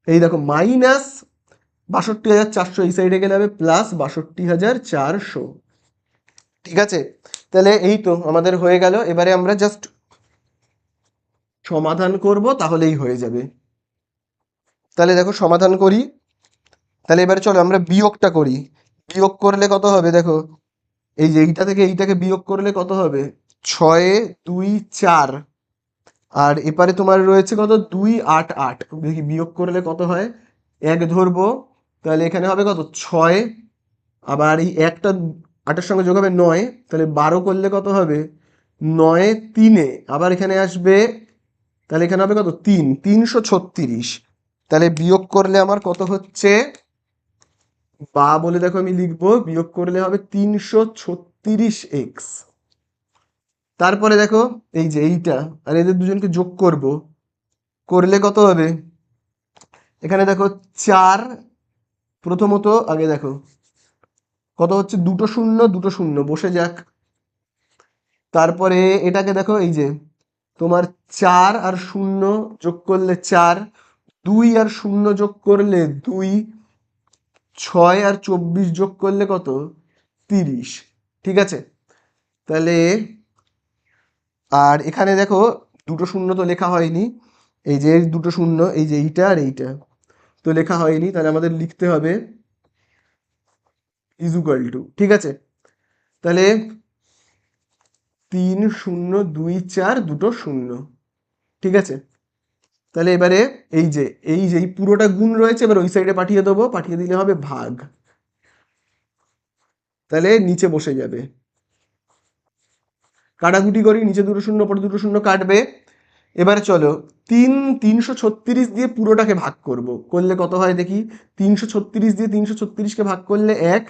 এই দেখো মাইনাস 62,400 এই সাইডে গেলে হবে প্লাস 62,400। ঠিক আছে, তাহলে এই তো আমাদের হয়ে গেল। এবারে আমরা জাস্ট সমাধান করব, তাহলেই হয়ে যাবে। তাহলে দেখো সমাধান করি। তাহলে এবারে চলো আমরা বিয়োগটা করি। বিয়োগ করলে কত হবে দেখো, এই যে এইটা থেকে এইটাকে বিয়োগ করলে কত হবে 6, 2, 4, আর এপারে তোমার রয়েছে কত 2, 8, 8। দেখি বিয়োগ করলে কত হয়, 1 ধরবো, তাহলে এখানে হবে কত 6, আবার এই একটা 8-এর সঙ্গে যোগ হবে 9, তাহলে 12 করলে কত হবে 9, 3, আবার এখানে আসবে, তাহলে এখানে হবে কত 336। তাহলে বিয়োগ করলে আমার কত হচ্ছে, বা বলে দেখো আমি লিখবো, বিয়োগ করলে হবে 336। তারপরে দেখো এই যে এইটা আর এদের দুজনকে যোগ করব, করলে কত হবে, এখানে দেখো 4, প্রথমত আগে দেখো কত হচ্ছে, দুটো শূন্য দুটো শূন্য বসে যাক। তারপরে এটাকে দেখো এই যে তোমার 4 আর 0 যোগ করলে 4, 2 আর 0 যোগ করলে 2, 6 আর 24 যোগ করলে কত 30। ঠিক আছে, তাহলে আর এখানে দেখো দুটো শূন্য তো লেখা হয়নি, এই যে দুটো শূন্য, এই যে এইটা আর এইটা তো লেখা হয়নি, তাহলে আমাদের লিখতে হবে ইজুকাল টু। ঠিক আছে, তাহলে 3, 0, 2, 4 দুটো শূন্য। ঠিক আছে, তাহলে এবারে এই যে এই পুরোটা গুণ রয়েছে, এবার ওই সাইডে পাঠিয়ে দেবো, পাঠিয়ে দিলে হবে ভাগ, তাহলে নিচে বসে যাবে। কাটাকুটি করি, নিচে দুটো শূন্য পরে দুটো শূন্য কাটবে। এবারে চলো 336 দিয়ে পুরোটাকে ভাগ করব, করলে কত হয় দেখি, 336 দিয়ে 336কে ভাগ করলে 1,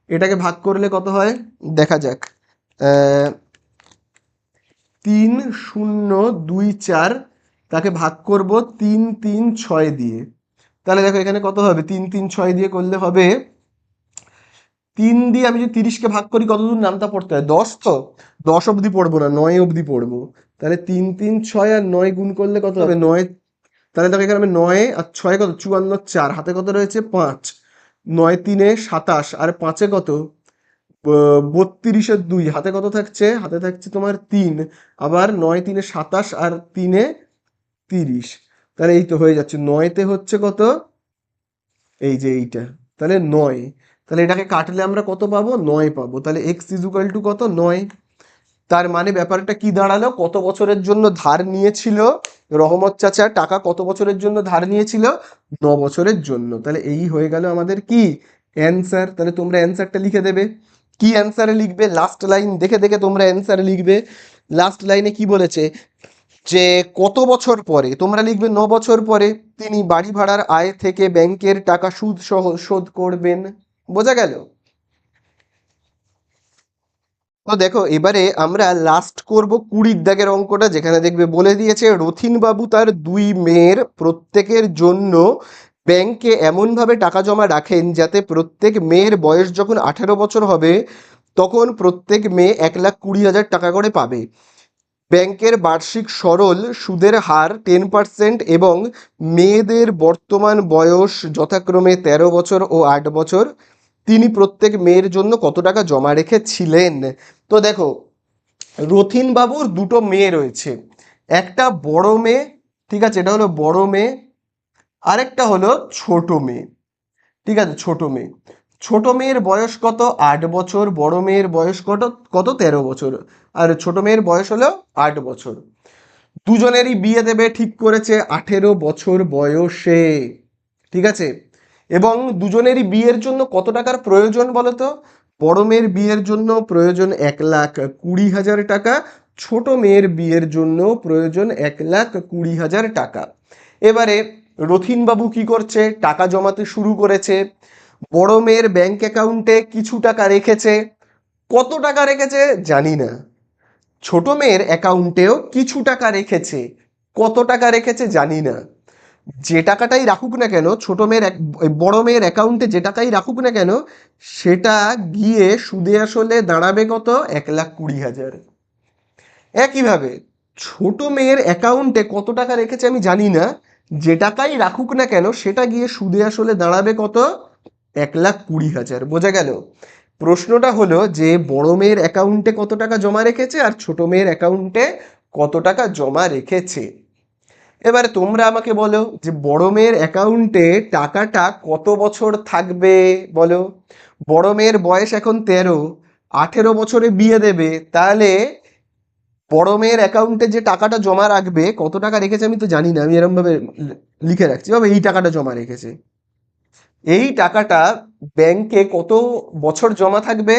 এটাকে ভাগ করলে কত হয় দেখা যাক, 3, 0, 2, 4 তাকে ভাগ করব 3, 3, 6 দিয়ে। তাহলে দেখো এখানে কত হবে, 3, 3, 6 দিয়ে করলে হবে, 3 দিয়ে আমি যদি 30কে ভাগ করি কতদূর নামতা পড়তে হয় 10, তো 10 অবধি পড়বো না, 9 অবধি পড়বো। তাহলে 3, 3, 6 আর 9 গুণ করলে কত হবে 9, তাহলে দেখো এখানে হবে 9 আর 6 কত 54, 4 হাতে কত রয়েছে 5, 9, 3, 27 আর 5 কত 32 2 হাতে কত থাকছে, হাতে থাকছে তোমার 3, আবার 9, 3, 27 আর 3, 30। তাহলে এই তো হয়ে যাচ্ছে 9তে হচ্ছে কত, এই যে এইটা, তাহলে 9, তাহলে এটাকে কাটলে আমরা কত পাবো 9 পাবো। তাহলে এক্স ইজুকাল টু কত 9। তার মানে ব্যাপারটা কি দাঁড়ালো, কত বছরের জন্য ধার নিয়েছিল রহমত চাচা, টাকা কত বছরের জন্য ধার নিয়েছিল 9 বছরের জন্য। তাহলে এই হয়ে গেল আমাদের কি অ্যান্সার। তাহলে তোমরা অ্যান্সারটা লিখে দেবে, কি অ্যান্সারে লিখবে, লাস্ট লাইন দেখে দেখে তোমরা অ্যান্সারে লিখবে। লাস্ট লাইনে কি বলেছে, যে কত বছর পরে, তোমরা লিখবে 9 বছর পরে তিনি বাড়ি ভাড়ার আয় থেকে ব্যাংকের টাকা সুদ সহ শোধ করবেন। বোঝা গেল? তো দেখো এবারে আমরা লাস্ট করব 20 দাগের অঙ্কটা, যেখানে দেখবে বলে দিয়েছে রথিন বাবু তার 2 মেয়ের প্রত্যেকের জন্য ব্যাংকে এমনভাবে টাকা জমা রাখেন যাতে প্রত্যেক মেয়ের বয়স যখন 18 বছর হবে তখন প্রত্যেক মেয়ে 1,20,000 টাকা করে পাবে। ব্যাংকের বার্ষিক সরল সুদের হার 10% এবং মেয়েদের বর্তমান বয়স যথাক্রমে 13 বছর ও 8 বছর। তিনি প্রত্যেক মেয়ের জন্য কত টাকা জমা রেখেছিলেন। তো দেখো রথিন বাবুর দুটো মেয়ে রয়েছে, একটা বড় মেয়ে, ঠিক আছে, এটা হলো বড় মেয়ে, আরেকটা হলো ছোট মেয়ে। ঠিক আছে, ছোট মেয়ে, ছোট মেয়ের বয়স কত 8 বছর, বড় মেয়ের বয়স কত কত 13 বছর, আর ছোট মেয়ের বয়স হলো 8 বছর। দুজনেরই বিয়ে দেবে ঠিক করেছে 18 বছর বয়সে। ঠিক আছে, এবং দুজনেরই বিয়ের জন্য কত টাকার প্রয়োজন বলো তো, বড় মেয়ের বিয়ের জন্য প্রয়োজন 1,20,000 টাকা, ছোট মেয়ের বিয়ের জন্য প্রয়োজন 1,20,000 টাকা। এবারে রথিনবাবু কি করছে, টাকা জমাতে শুরু করেছে। বড় মেয়ের ব্যাংক অ্যাকাউন্টে কিছু টাকা রেখেছে, কত টাকা রেখেছে জানি না। ছোট মেয়ের অ্যাকাউন্টেও কিছু টাকা রেখেছে, কত টাকা রেখেছে জানি না। যে টাকাটাই রাখুক না কেন ছোট মেয়ের বড় মেয়ের অ্যাকাউন্টে যে টাকাই রাখুক না কেন, সেটা গিয়ে সুদে আসলে দাঁড়াবে কত, 1,20,000। একইভাবে ছোট মেয়ের অ্যাকাউন্টে কত টাকা রেখেছে আমি জানি না, যে টাকাই রাখুক না কেন সেটা গিয়ে সুদে আসলে দাঁড়াবে কত, 1,20,000। বোঝা গেল? প্রশ্নটা হলো যে বড় মেয়ের অ্যাকাউন্টে কত টাকা জমা রেখেছে আর ছোট মেয়ের অ্যাকাউন্টে কত টাকা জমা রেখেছে। এবারে তোমরা আমাকে বলো যে বড় মেয়ের অ্যাকাউন্টে টাকাটা কত বছর থাকবে বলো। বড় মেয়ের বয়স এখন 13, 18 বছরে বিয়ে দেবে, তাহলে বড় মেয়ের অ্যাকাউন্টে যে টাকাটা জমা রাখবে, কত টাকা রেখেছে আমি তো জানি না, আমি এরকম ভাবে লিখে রাখছি বাবা এই টাকাটা জমা রেখেছে। এই টাকাটা ব্যাংকে কত বছর জমা থাকবে,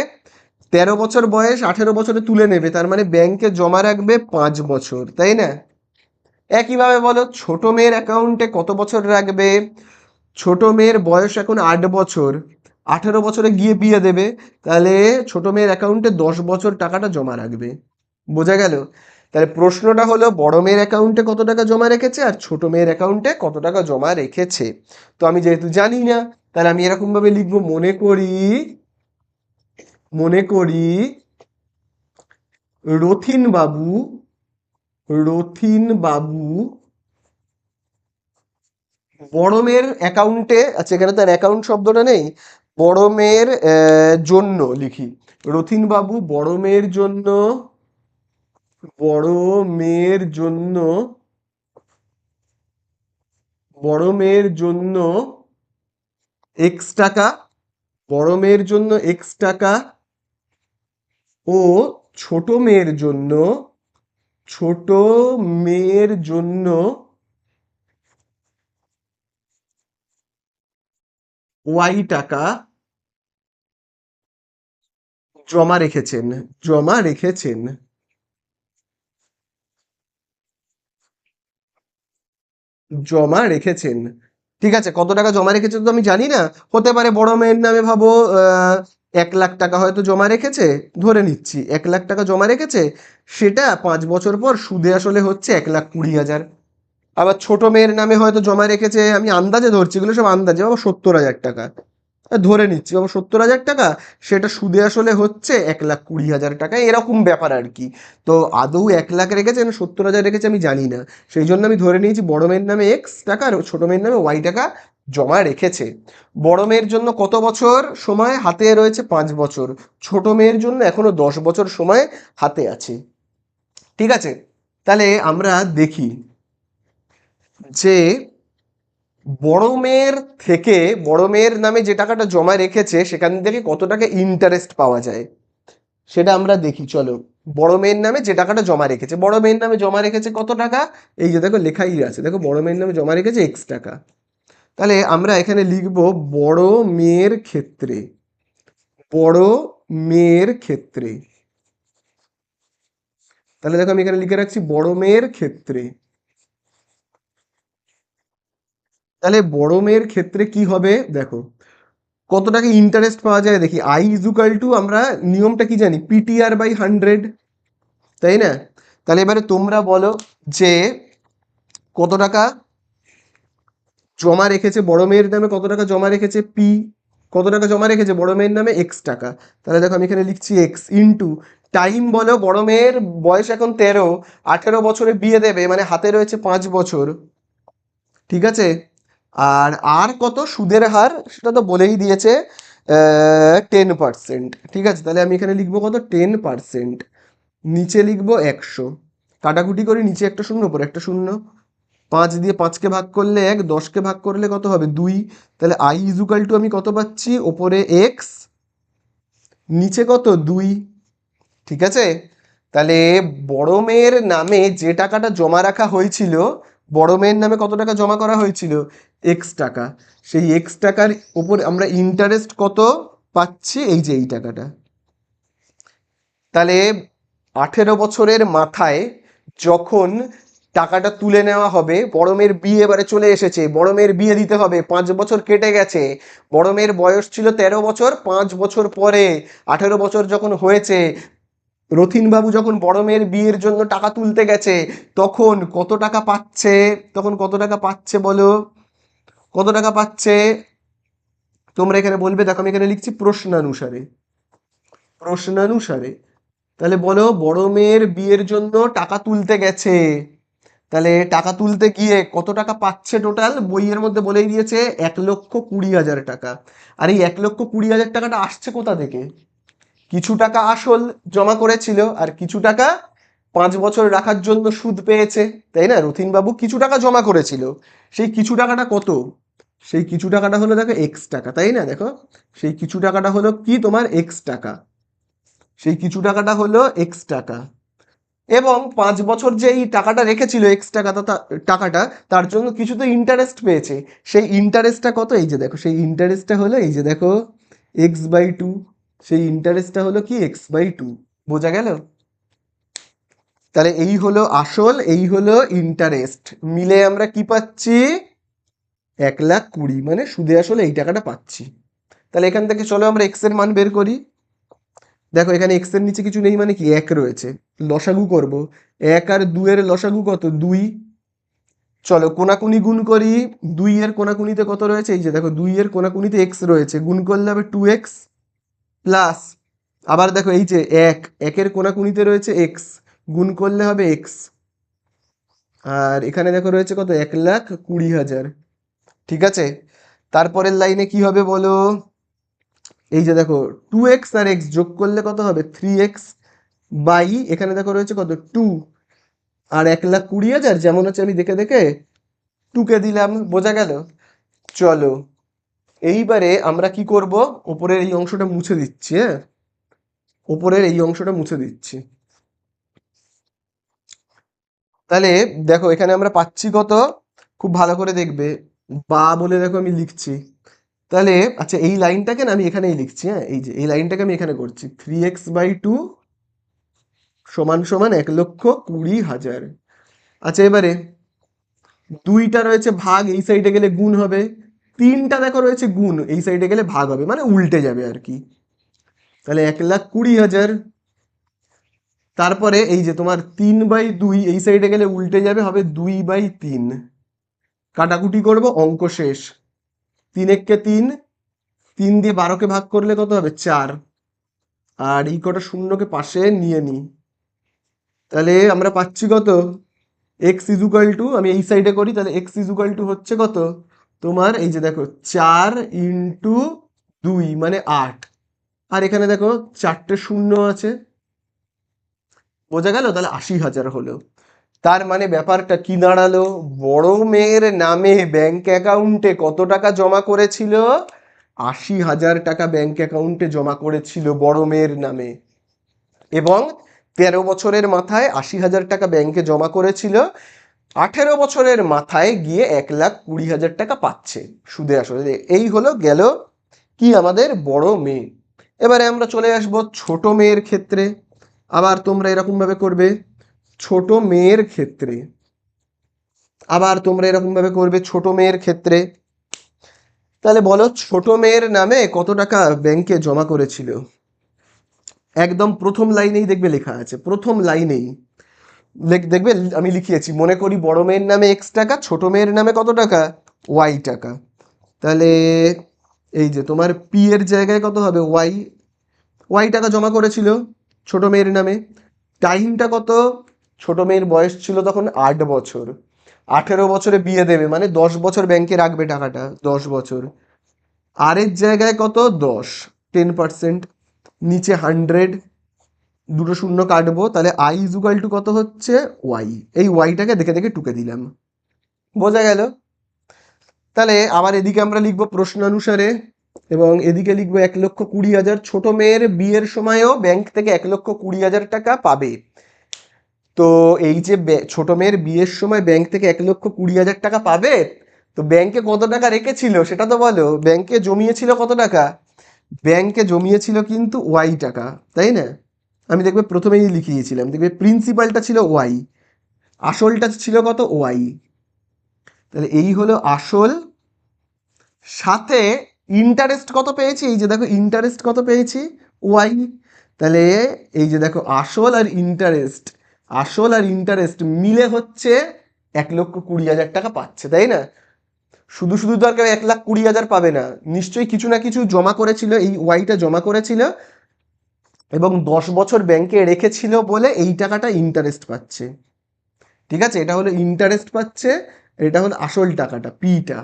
13 বছর বয়স 18 বছরে তুলে নেবে, তার মানে ব্যাংকে জমা রাখবে 5 বছর, তাই না? একইভাবে বলো ছোট মেয়ের অ্যাকাউন্টে কত বছর রাখবে। ছোট মেয়ের বয়স এখন 8 বছর, 18 বছরে গিয়ে বিয়ে দেবে, তাহলে ছোট মেয়ের অ্যাকাউন্টে 10 বছর টাকাটা জমা রাখবে। বোঝা গেল? তাহলে প্রশ্নটা হলো বড় মেয়ের অ্যাকাউন্টে কত টাকা জমা রেখেছে আর ছোট মেয়ের অ্যাকাউন্টে কত টাকা জমা রেখেছে। তো আমি যেহেতু জানি না, তাহলে আমি এরকম ভাবে লিখবো, মনে করি রথিন বাবু বড় মেয়ের অ্যাকাউন্টে, আচ্ছা এখানে তার অ্যাকাউন্ট শব্দটা নেই, বড় মেয়ের জন্য লিখি, রথিন বাবু বড় মেয়ের জন্য বড় মেয়ের জন্য এক্স টাকা, বড় মেয়ের জন্য এক্স টাকা ও ছোট মেয়ের জন্য ছোট মেয়ের জন্য ওয়াই টাকা জমা রেখেছেন জমা রেখেছেন জমা রেখেছেন। ঠিক আছে, কত টাকা জমা রেখেছে তো আমি জানি না, হতে পারে বড় মেয়ের নামে ভাবো 1,00,000 টাকা হয়তো জমা রেখেছে, ধরে নিচ্ছি 1,00,000 টাকা জমা রেখেছে, সেটা 5 বছর পর সুদে আসলে হচ্ছে 1,20,000। আবার ছোট মেয়ের নামে হয়তো জমা রেখেছে, আমি আন্দাজে ধরছি, এগুলো সব আন্দাজে বাবা, 70,000 টাকা ধরে নিচ্ছি বাবা, 70,000 টাকা, সেটা সুদে আসলে হচ্ছে 1,20,000 টাকা, এরকম ব্যাপার আর কি। তো আদৌ 1,00,000 রেখেছে না 70,000 রেখেছে আমি জানি না, সেই জন্য আমি ধরে নিয়েছি বড় মেয়ের নামে এক্স টাকা আর ছোট মেয়ের নামে ওয়াই টাকা জমা রেখেছে। বড় মেয়ের জন্য কত বছর সময় হাতে রয়েছে, 5 বছর। ছোট মেয়ের জন্য এখনো 10 বছর সময় হাতে আছে। ঠিক আছে, তাহলে আমরা দেখি যে বড় মেয়ের নামে যে টাকাটা জমা রেখেছে সেখান থেকে কত টাকা ইন্টারেস্ট পাওয়া যায় সেটা আমরা দেখি, চলো। বড় মেয়ের নামে যে টাকাটা জমা রেখেছে, বড় মেয়ের নামে জমা রেখেছে কত টাকা, এই যে দেখো লেখাই আছে, দেখো বড় মেয়ের নামে জমা রেখেছে এক্স টাকা। তাহলে আমরা এখানে লিখবো বড় মেয়ের ক্ষেত্রে বড় মেয়ের ক্ষেত্রে তাহলে দেখো আমি এখানে লিখে রাখছি বড় মেয়ের ক্ষেত্রে। তাহলে বড় মেয়ের ক্ষেত্রে কি হবে দেখো, কত টাকা ইন্টারেস্ট পাওয়া যায় দেখি, আই ইজুকাল টু, আমরা নিয়মটা কি জানি, PTR/100, তাই না? তাহলে এবারে তোমরা বলো যে কত টাকা জমা রেখেছে বড় মেয়ের নামে, কত টাকা জমা রেখেছে পি, কত টাকা জমা রেখেছে বড় মেয়ের নামে এক্স টাকা। তাহলে দেখো আমি এখানে লিখছি এক্স ইন্টু টাইম, বলো বড় মেয়ের বয়স এখন 13, 18 বছরে বিয়ে দেবে, মানে হাতে রয়েছে 5 বছর। ঠিক আছে, আর আর কত সুদের হার সেটা তো বলেই দিয়েছে, 10%। ঠিক আছে, তাহলে আমি এখানে লিখবো কত, 10%, নিচে লিখবো 100, কাটাকুটি করে নিচে একটা শূন্য উপরে একটা শূন্য, 5 দিয়ে 5কে ভাগ করলে 1, 10কে ভাগ করলে কত হবে 2। তাহলে আই ইজুকাল টু আমি কত পাচ্ছি, ওপরে এক্স নিচে কত 2। ঠিক আছে, তাহলে বড় মেয়ের নামে যে টাকাটা জমা রাখা হয়েছিল, বড় মেয়ের নামে কত টাকা জমা করা হয়েছিল, এক্স টাকা, সেই এক্স টাকার উপর আমরা ইন্টারেস্ট কত পাচ্ছি, এই যে এই টাকাটা। তাহলে 18 বছরের মাথায় যখন টাকাটা তুলে নেওয়া হবে। বড় মেয়ের বিয়ে এবারে চলে এসেছে, বড় মেয়ের বিয়ে দিতে হবে, 5 বছর কেটে গেছে, বড় মেয়ের বয়স ছিল 13 বছর, 5 বছর পরে 18 বছর যখন হয়েছে, রথিনবাবু যখন বড় মেয়ের বিয়ের জন্য টাকা তুলতে গেছে, তখন কত টাকা পাচ্ছে? তখন কত টাকা পাচ্ছে বলো? কত টাকা পাচ্ছে তোমরা এখানে বলবে। দেখো আমি এখানে লিখছি প্রশ্নানুসারে, প্রশ্নানুসারে। তাহলে বলো, বড় মেয়ের বিয়ের জন্য টাকা তুলতে গেছে, তাহলে টাকা তুলতে গিয়ে কত টাকা পাচ্ছে? টোটাল বইয়ের মধ্যে বলেই দিয়েছে 1,20,000 টাকা। আর এই 1,20,000 টাকাটা আসছে কোথা থেকে? কিছু টাকা আসল জমা করেছিল, আর কিছু টাকা 5 বছর রাখার জন্য সুদ পেয়েছে, তাই না? রথিনবাবু কিছু টাকা জমা করেছিল, সেই কিছু টাকাটা কত? সেই কিছু টাকাটা হলো দেখো এক্স টাকা, তাই না? দেখো, সেই কিছু টাকাটা হলো কি তোমার এক্স টাকা, সেই কিছু টাকাটা হলো এক্স টাকা। এবং 5 বছর যে এই টাকাটা রেখেছিল এক্স টাকাটা, টাকাটা তার জন্য কিছু তো ইন্টারেস্ট পেয়েছে। সেই ইন্টারেস্টটা কত? এই যে দেখো, সেই ইন্টারেস্টটা হলো এই যে দেখো x/2। সেই ইন্টারেস্টটা হলো কি x/2। বোঝা গেল? তাহলে এই হলো আসল, এই হলো ইন্টারেস্ট, মিলে আমরা কি পাচ্ছি? 1,20,000, মানে সুদে আসলে এই টাকাটা পাচ্ছি। তাহলে এখান থেকে চলো আমরা এক্স এর মান বের করি। দেখো এখানে এক্স এর নিচে কিছু নেই, মানে কি এক রয়েছে, লসাগু করব। 1 আর 2 এর লসাগু কত? 2। চলো কোনাকুনি গুণ করি। 2 এর কোনাকুনিতে কত রয়েছে? এই যে দেখো 2 এর কোনাকুনিতে এক্স রয়েছে, গুণ করলে হবে 2x প্লাস, আবার দেখো এই যে একের কোনাকুনিতে রয়েছে এক্স, গুণ করলে হবে এক্স। আর এখানে দেখো রয়েছে কত? 1,20,000। ঠিক আছে, তারপরের লাইনে কি হবে বলো? এই যে দেখো 2x আর x যোগ করলে কত হবে? 3x বাই এখানে দেখো রয়েছে কত? 2। আর 1,20,000 যেমন হচ্ছে আমি দেখে দেখে টুকে দিলাম। বোঝা গেল? চলো এইবারে আমরা কি করব, ওপরের এই অংশটা মুছে দিচ্ছি। হ্যাঁ, ওপরের এই অংশটা মুছে দিচ্ছি। তাহলে দেখো এখানে আমরা পাচ্ছি কত, খুব ভালো করে দেখবে, বা বলে দেখো আমি লিখছি। তাহলে আচ্ছা, এই লাইনটাকে না আমি এখানেই লিখছি। হ্যাঁ, এই যে এই লাইনটাকে আমি এখানে করছি, 3x/2 সমান সমান 1,20,000। আচ্ছা এবারে 2টা রয়েছে ভাগ, এই সাইডে গেলে গুণ হবে। 3টা দেখো রয়েছে গুণ, এই সাইডে গেলে ভাগ হবে, মানে উল্টে যাবে আর কি। তাহলে 1,20,000। তারপরে এই যে তোমার 3/2 এই সাইডে গেলে উল্টে যাবে, হবে 2/3। কাটাকুটি করব, অঙ্ক শেষ। 3 একে 3, 3 দিয়ে 12কে ভাগ করলে কত হবে? 4। আর এই কটা শূন্যকে পাশে নিয়ে নিই। তাহলে আমরা পাচ্ছি কত? x = আমি এই সাইডে করি, তাহলে x = হচ্ছে কত তোমার? এই যে দেখো 4 × 2 মানে 8। আর এখানে দেখো 4টে শূন্য আছে। বোঝা গেল? তাহলে 80,000 হলো। তার মানে ব্যাপারটা কি দাঁড়ালো? বড় মেয়ের নামে ব্যাংক অ্যাকাউন্টে কত টাকা জমা করেছিল? 80,000 টাকা ব্যাংক অ্যাকাউন্টে জমা করেছিল বড় মেয়ের নামে। এবং 13 বছরের মাথায় 80,000 টাকা ব্যাংকে জমা করেছিল, 18 বছরের মাথায় গিয়ে 1,20,000 টাকা পাচ্ছে সুদে আসলে। এই হলো গেল কি আমাদের বড় মেয়ে। এবারে আমরা চলে আসব ছোট মেয়ের ক্ষেত্রে। আবার তোমরা এরকম ভাবে করবে, ছোট মেয়ের ক্ষেত্রে। আবার তোমরা এরকম ভাবে করবে ছোট মেয়ের ক্ষেত্রে। তাহলে বলো, ছোট মেয়ের নামে কত টাকা ব্যাংকে জমা করেছিল? একদম প্রথম লাইনেই দেখবে লেখা আছে, প্রথম লাইনেই দেখবে আমি লিখিয়েছি, মনে করি বড় মেয়ের নামে এক্স টাকা, ছোট মেয়ের নামে কত টাকা? ওয়াই টাকা। তাহলে এই যে তোমার পি এর জায়গায় কত হবে? ওয়াই। ওয়াই টাকা জমা করেছিল ছোট মেয়ের নামে। টাইমটা কত? ছোট মেয়ের বয়স ছিল তখন 8 বছর। 18 বছরে বিয়ে দেবে, মানে 10 বছর ব্যাংকে রাখবে টাকাটা, 10 বছর। আর এর জায়গায় কত? 10, 10%। নিচে 100, দুটো শূন্য কাটবো, তাহলে i = কত হচ্ছে? ওয়াই। এই ওয়াইটাকে দেখে দেখে টুকে দিলাম। বোঝা গেল? তাহলে আবার এদিকে আমরা লিখবো প্রশ্নানুসারে, এবং এদিকে লিখবো 1,20,000। ছোট মেয়ের বিয়ের সময়ও ব্যাংক থেকে 1,20,000 টাকা পাবে। তো এই যে ছোট মেয়ের বিয়ের সময় ব্যাংক থেকে 1,20,000 টাকা পাবে, তো ব্যাংকে কত টাকা রেখেছিল সেটা তো বলো। ব্যাংকে জমিয়েছিল কত টাকা? ব্যাংকে জমিয়েছিল কিন্তু ওয়াই টাকা, তাই না? আমি দেখবে প্রথমেই লিখিয়েছিলাম, দেখবে প্রিন্সিপালটা ছিল ওয়াই। আসলটা ছিল কত, ওয়াই। তাহলে এই হলো আসল, সাথে ইন্টারেস্ট কত পেয়েছি, এই যে দেখো ইন্টারেস্ট কত পেয়েছি, ওয়াই। তাহলে এই যে দেখো আসল আর ইন্টারেস্ট, আসল আর ইন্টারেস্ট মিলে হচ্ছে 1,20,000 টাকা পাচ্ছে, তাই না? শুধু শুধু তো আর কেউ 1,20,000 পাবে না, নিশ্চয়ই কিছু না কিছু জমা করেছিল, এই ওয়াইটা জমা করেছিল এবং 10 বছর ব্যাংকে রেখেছিল বলে এই টাকাটা ইন্টারেস্ট পাচ্ছে। ঠিক আছে, এটা হলো ইন্টারেস্ট পাচ্ছে, এটা হলো আসল টাকাটা, পিটা।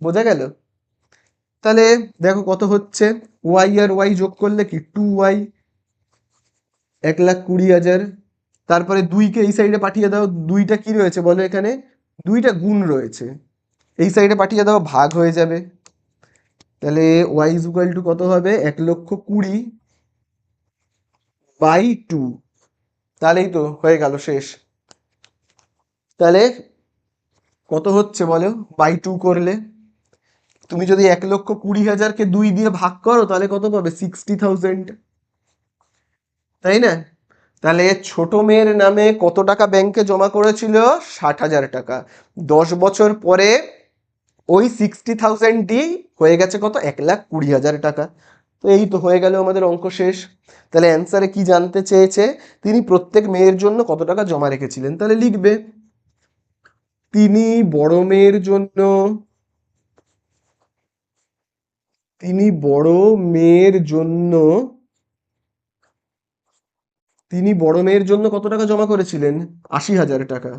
বোঝা গেল? তাহলে দেখো কত হচ্ছে, ওয়াই আর ওয়াই যোগ করলে কি 2y, 1,20,000। তারপরে দুইকে এই সাইডে পাঠিয়ে দাও, দুইটা কি রয়েছে বলো এখানে, দুইটা গুণ রয়েছে, এই সাইডে পাঠিয়ে দাও, ভাগ হয়ে যাবে। তাহলে ওয়াই ইজ ইকুয়াল টু কত হবে, 1,20,000/2। তাহলেই তো হয়ে গেল, শেষ। তাহলে কত হচ্ছে বলো, বাই 2 করলে তুমি যদি 1,20,000-কে 2 দিয়ে ভাগ করো তাহলে কত পাবে, 60,000, তাই না? তাহলে ছোট মেয়ের নামে কত টাকা ব্যাংকে জমা করেছিল, 60,000 টাকা। 10 বছর পরে ওই 60,000 হয়ে গেছে কত, 1,20,000 টাকা। তো এই তো হয়ে গেল আমাদের অঙ্ক শেষ। তাহলে অ্যান্সারে কি জানতে চেয়েছে, তিনি প্রত্যেক মেয়ের জন্য কত টাকা জমা রেখেছিলেন, তাহলে লিখবে তিনি বড় মেয়ের জন্য, তিনি বড় মেয়ের জন্য, তিনি বড় মেয়ের জন্য কত টাকা জমা করেছিলেন, 80,000 টাকা।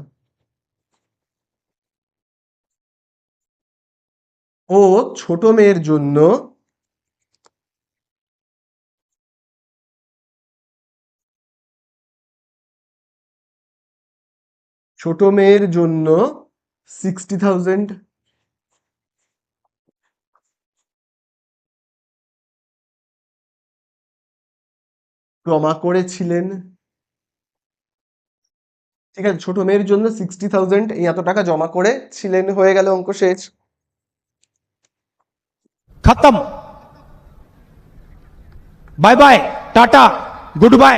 ও ছোট মেয়ের জন্য, ছোট মেয়ের জন্য 60,000 জমা করেছিলেন। ঠিক আছে, ছোট মেয়ের জন্য 60,000 এই এত টাকা জমা করেছিলেন, হয়ে গেল অঙ্ক শেষ। खत्म। Bye bye, tata, good bye.